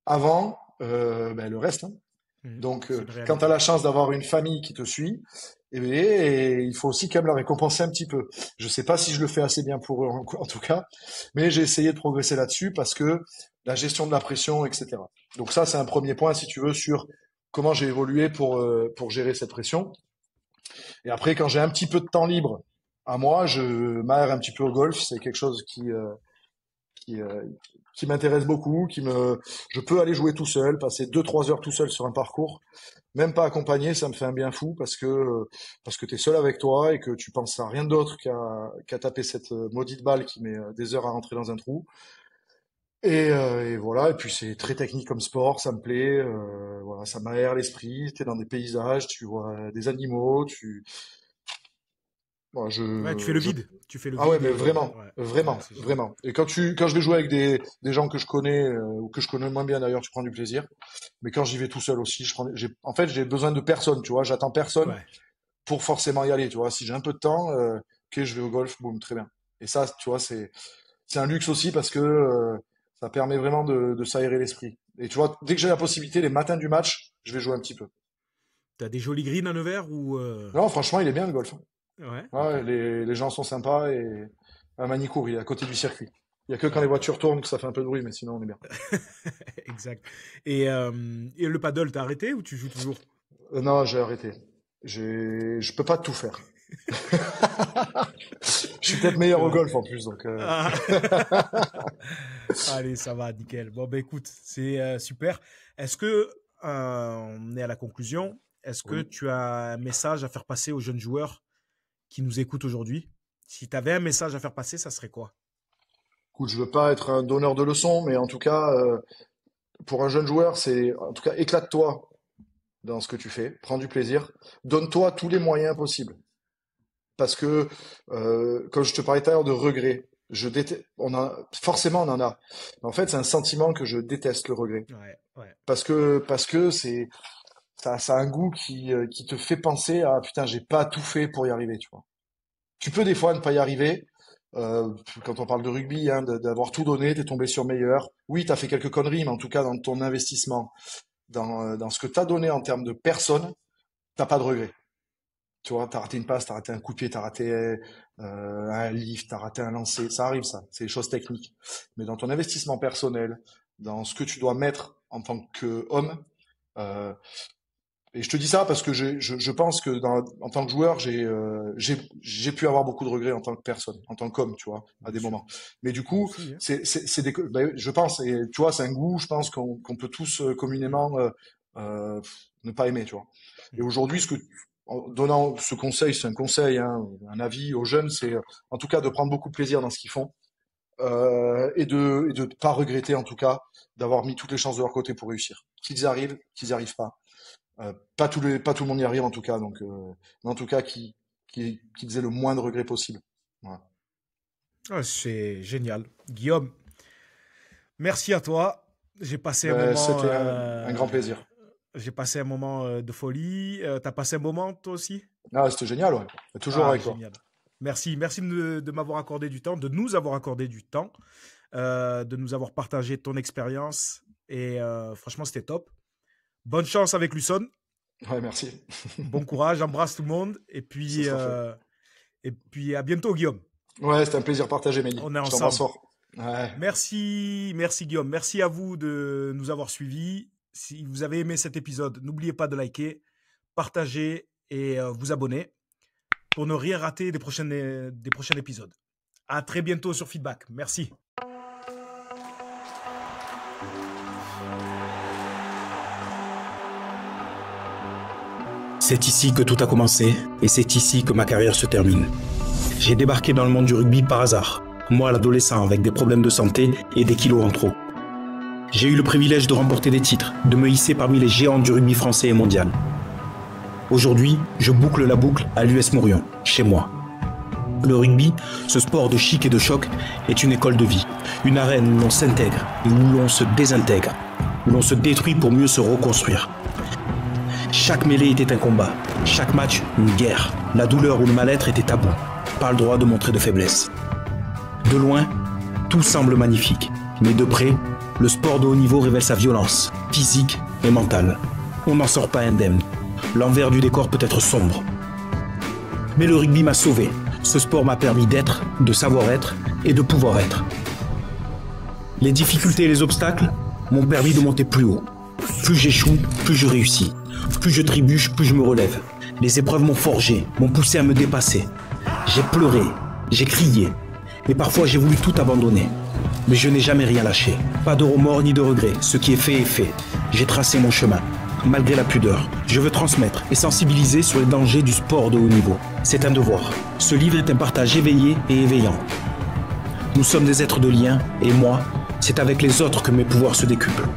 avant ben, le reste. Hein. mhm. Donc, C'est une quand tu as réalité. la chance d'avoir une famille qui te suit, et il faut aussi quand même la récompenser un petit peu. Je sais pas si je le fais assez bien pour eux, en tout cas, mais j'ai essayé de progresser là-dessus parce que la gestion de la pression, etc. Donc ça, c'est un premier point, si tu veux, sur comment j'ai évolué pour gérer cette pression. Et après, quand j'ai un petit peu de temps libre à moi, je m'aère un petit peu au golf. C'est quelque chose qui, euh, qui m'intéresse beaucoup, je peux aller jouer tout seul, passer 2 3 heures tout seul sur un parcours, même pas accompagné, ça me fait un bien fou parce que t'es seul avec toi et que tu penses à rien d'autre qu'à taper cette maudite balle qui met des heures à rentrer dans un trou. Et voilà, et puis c'est très technique comme sport, ça me plaît, voilà, ça m'aère l'esprit, t'es dans des paysages, tu vois des animaux, Moi, Ouais, tu fais le je... vide. Tu fais le Ah ouais, vide mais vraiment, ouais, vraiment, c'est génial. vraiment. Et quand je vais jouer avec des gens que je connais, ou que je connais moins bien d'ailleurs, tu prends du plaisir. Mais quand j'y vais tout seul aussi, en fait, j'ai besoin de personne, tu vois. J'attends personne Ouais. pour forcément y aller, tu vois. Si j'ai un peu de temps, ok, je vais au golf, boum, très bien. Et ça, tu vois, c'est un luxe aussi parce que ça permet vraiment de s'aérer l'esprit. Et tu vois, dès que j'ai la possibilité, les matins du match, je vais jouer un petit peu. T'as des jolis greens à Nevers ou Non, franchement, il est bien le golf. Ouais, ok. Ouais, les gens sont sympas et à Manicourt, il est à côté du circuit. Il y a que quand les D'accord. voitures tournent que ça fait un peu de bruit, mais sinon on est bien. Exact. Et le paddle, t'as arrêté ou tu joues toujours? Non, j'ai arrêté. Je peux pas tout faire. Je suis peut-être meilleur au Ouais. golf en plus, donc. Ah. Allez, ça va, nickel. Bon, ben écoute, c'est super. Est-ce que, on est à la conclusion, est-ce que Oui. tu as un message à faire passer aux jeunes joueurs qui nous écoutent aujourd'hui? Si tu avais un message à faire passer, ça serait quoi? Écoute, je veux pas être un donneur de leçons, mais en tout cas, pour un jeune joueur, c'est, en tout cas, éclate-toi dans ce que tu fais, prends du plaisir, donne-toi tous les moyens possibles. Parce que, comme je te parlais tout à l'heure de regret, forcément on en a. Mais en fait, c'est un sentiment que je déteste, le regret. Ouais, ouais. Parce que ça a un goût qui te fait penser à, putain, j'ai pas tout fait pour y arriver, tu vois. Tu peux des fois ne pas y arriver, quand on parle de rugby, hein, d'avoir tout donné, t'es tombé sur meilleur. Oui, t'as fait quelques conneries, mais en tout cas, dans ton investissement, dans ce que t'as donné en termes de personnes, t'as pas de regret. Tu vois, t'as raté une passe, t'as raté un coup de pied, t'as raté un lift, t'as raté un lancer. Ça arrive, ça. C'est des choses techniques. Mais dans ton investissement personnel, dans ce que tu dois mettre en tant qu'homme, euh, et je te dis ça parce que je pense que en tant que joueur, j'ai pu avoir beaucoup de regrets en tant que personne, en tant qu'homme, tu vois, à Bien des sûr. moments. Mais du Moi coup, aussi, hein. je pense, et tu vois, c'est un goût, je pense qu'on peut tous Mm, communément euh, ne pas aimer, tu vois. Et mm. aujourd'hui, en donnant ce conseil, c'est un conseil, hein, un avis aux jeunes, c'est en tout cas de prendre beaucoup de plaisir dans ce qu'ils font et de pas regretter en tout cas d'avoir mis toutes les chances de leur côté pour réussir. Qu'ils y arrivent pas. Pas tout le monde y arrive en tout cas, donc mais en tout cas qu'ils aient le moins de regrets possible. Voilà. Ah, c'est génial. Guillaume, merci à toi. J'ai passé un Ben, moment, c'était un grand plaisir. de folie. T'as passé un moment toi aussi? Ah, c'était génial, ouais. Toujours Ah, avec toi. génial. Merci, merci de m'avoir accordé du temps, de nous avoir accordé du temps, de nous avoir partagé ton expérience. Et franchement, c'était top. Bonne chance avec Luçon. Ouais, merci. Bon courage, embrasse tout le monde. Ce sera fait. Et puis à bientôt, Guillaume. Ouais, c'était un plaisir partagé, Mehdi. On est Je t'embrasse ensemble. fort. Ouais. Merci, merci Guillaume. Merci à vous de nous avoir suivis. Si vous avez aimé cet épisode, n'oubliez pas de liker, partager et vous abonner pour ne rien rater des prochains épisodes. À très bientôt sur Feedback. Merci. C'est ici que tout a commencé et c'est ici que ma carrière se termine. J'ai débarqué dans le monde du rugby par hasard, moi l'adolescent avec des problèmes de santé et des kilos en trop. J'ai eu le privilège de remporter des titres, de me hisser parmi les géants du rugby français et mondial. Aujourd'hui, je boucle la boucle à l'US Morion, chez moi. Le rugby, ce sport de chic et de choc, est une école de vie, une arène où l'on s'intègre et où l'on se désintègre, où l'on se détruit pour mieux se reconstruire. Chaque mêlée était un combat, chaque match une guerre. La douleur ou le mal-être était tabou, pas le droit de montrer de faiblesse. De loin, tout semble magnifique, mais de près, le sport de haut niveau révèle sa violence, physique et mentale. On n'en sort pas indemne. L'envers du décor peut être sombre. Mais le rugby m'a sauvé. Ce sport m'a permis d'être, de savoir-être et de pouvoir être. Les difficultés et les obstacles m'ont permis de monter plus haut. Plus j'échoue, plus je réussis. Plus je trébuche, plus je me relève. Les épreuves m'ont forgé, m'ont poussé à me dépasser. J'ai pleuré, j'ai crié. Et parfois j'ai voulu tout abandonner. Mais je n'ai jamais rien lâché. Pas de remords ni de regrets. Ce qui est fait. J'ai tracé mon chemin. Malgré la pudeur, je veux transmettre et sensibiliser sur les dangers du sport de haut niveau. C'est un devoir. Ce livre est un partage éveillé et éveillant. Nous sommes des êtres de lien et moi, c'est avec les autres que mes pouvoirs se décuplent.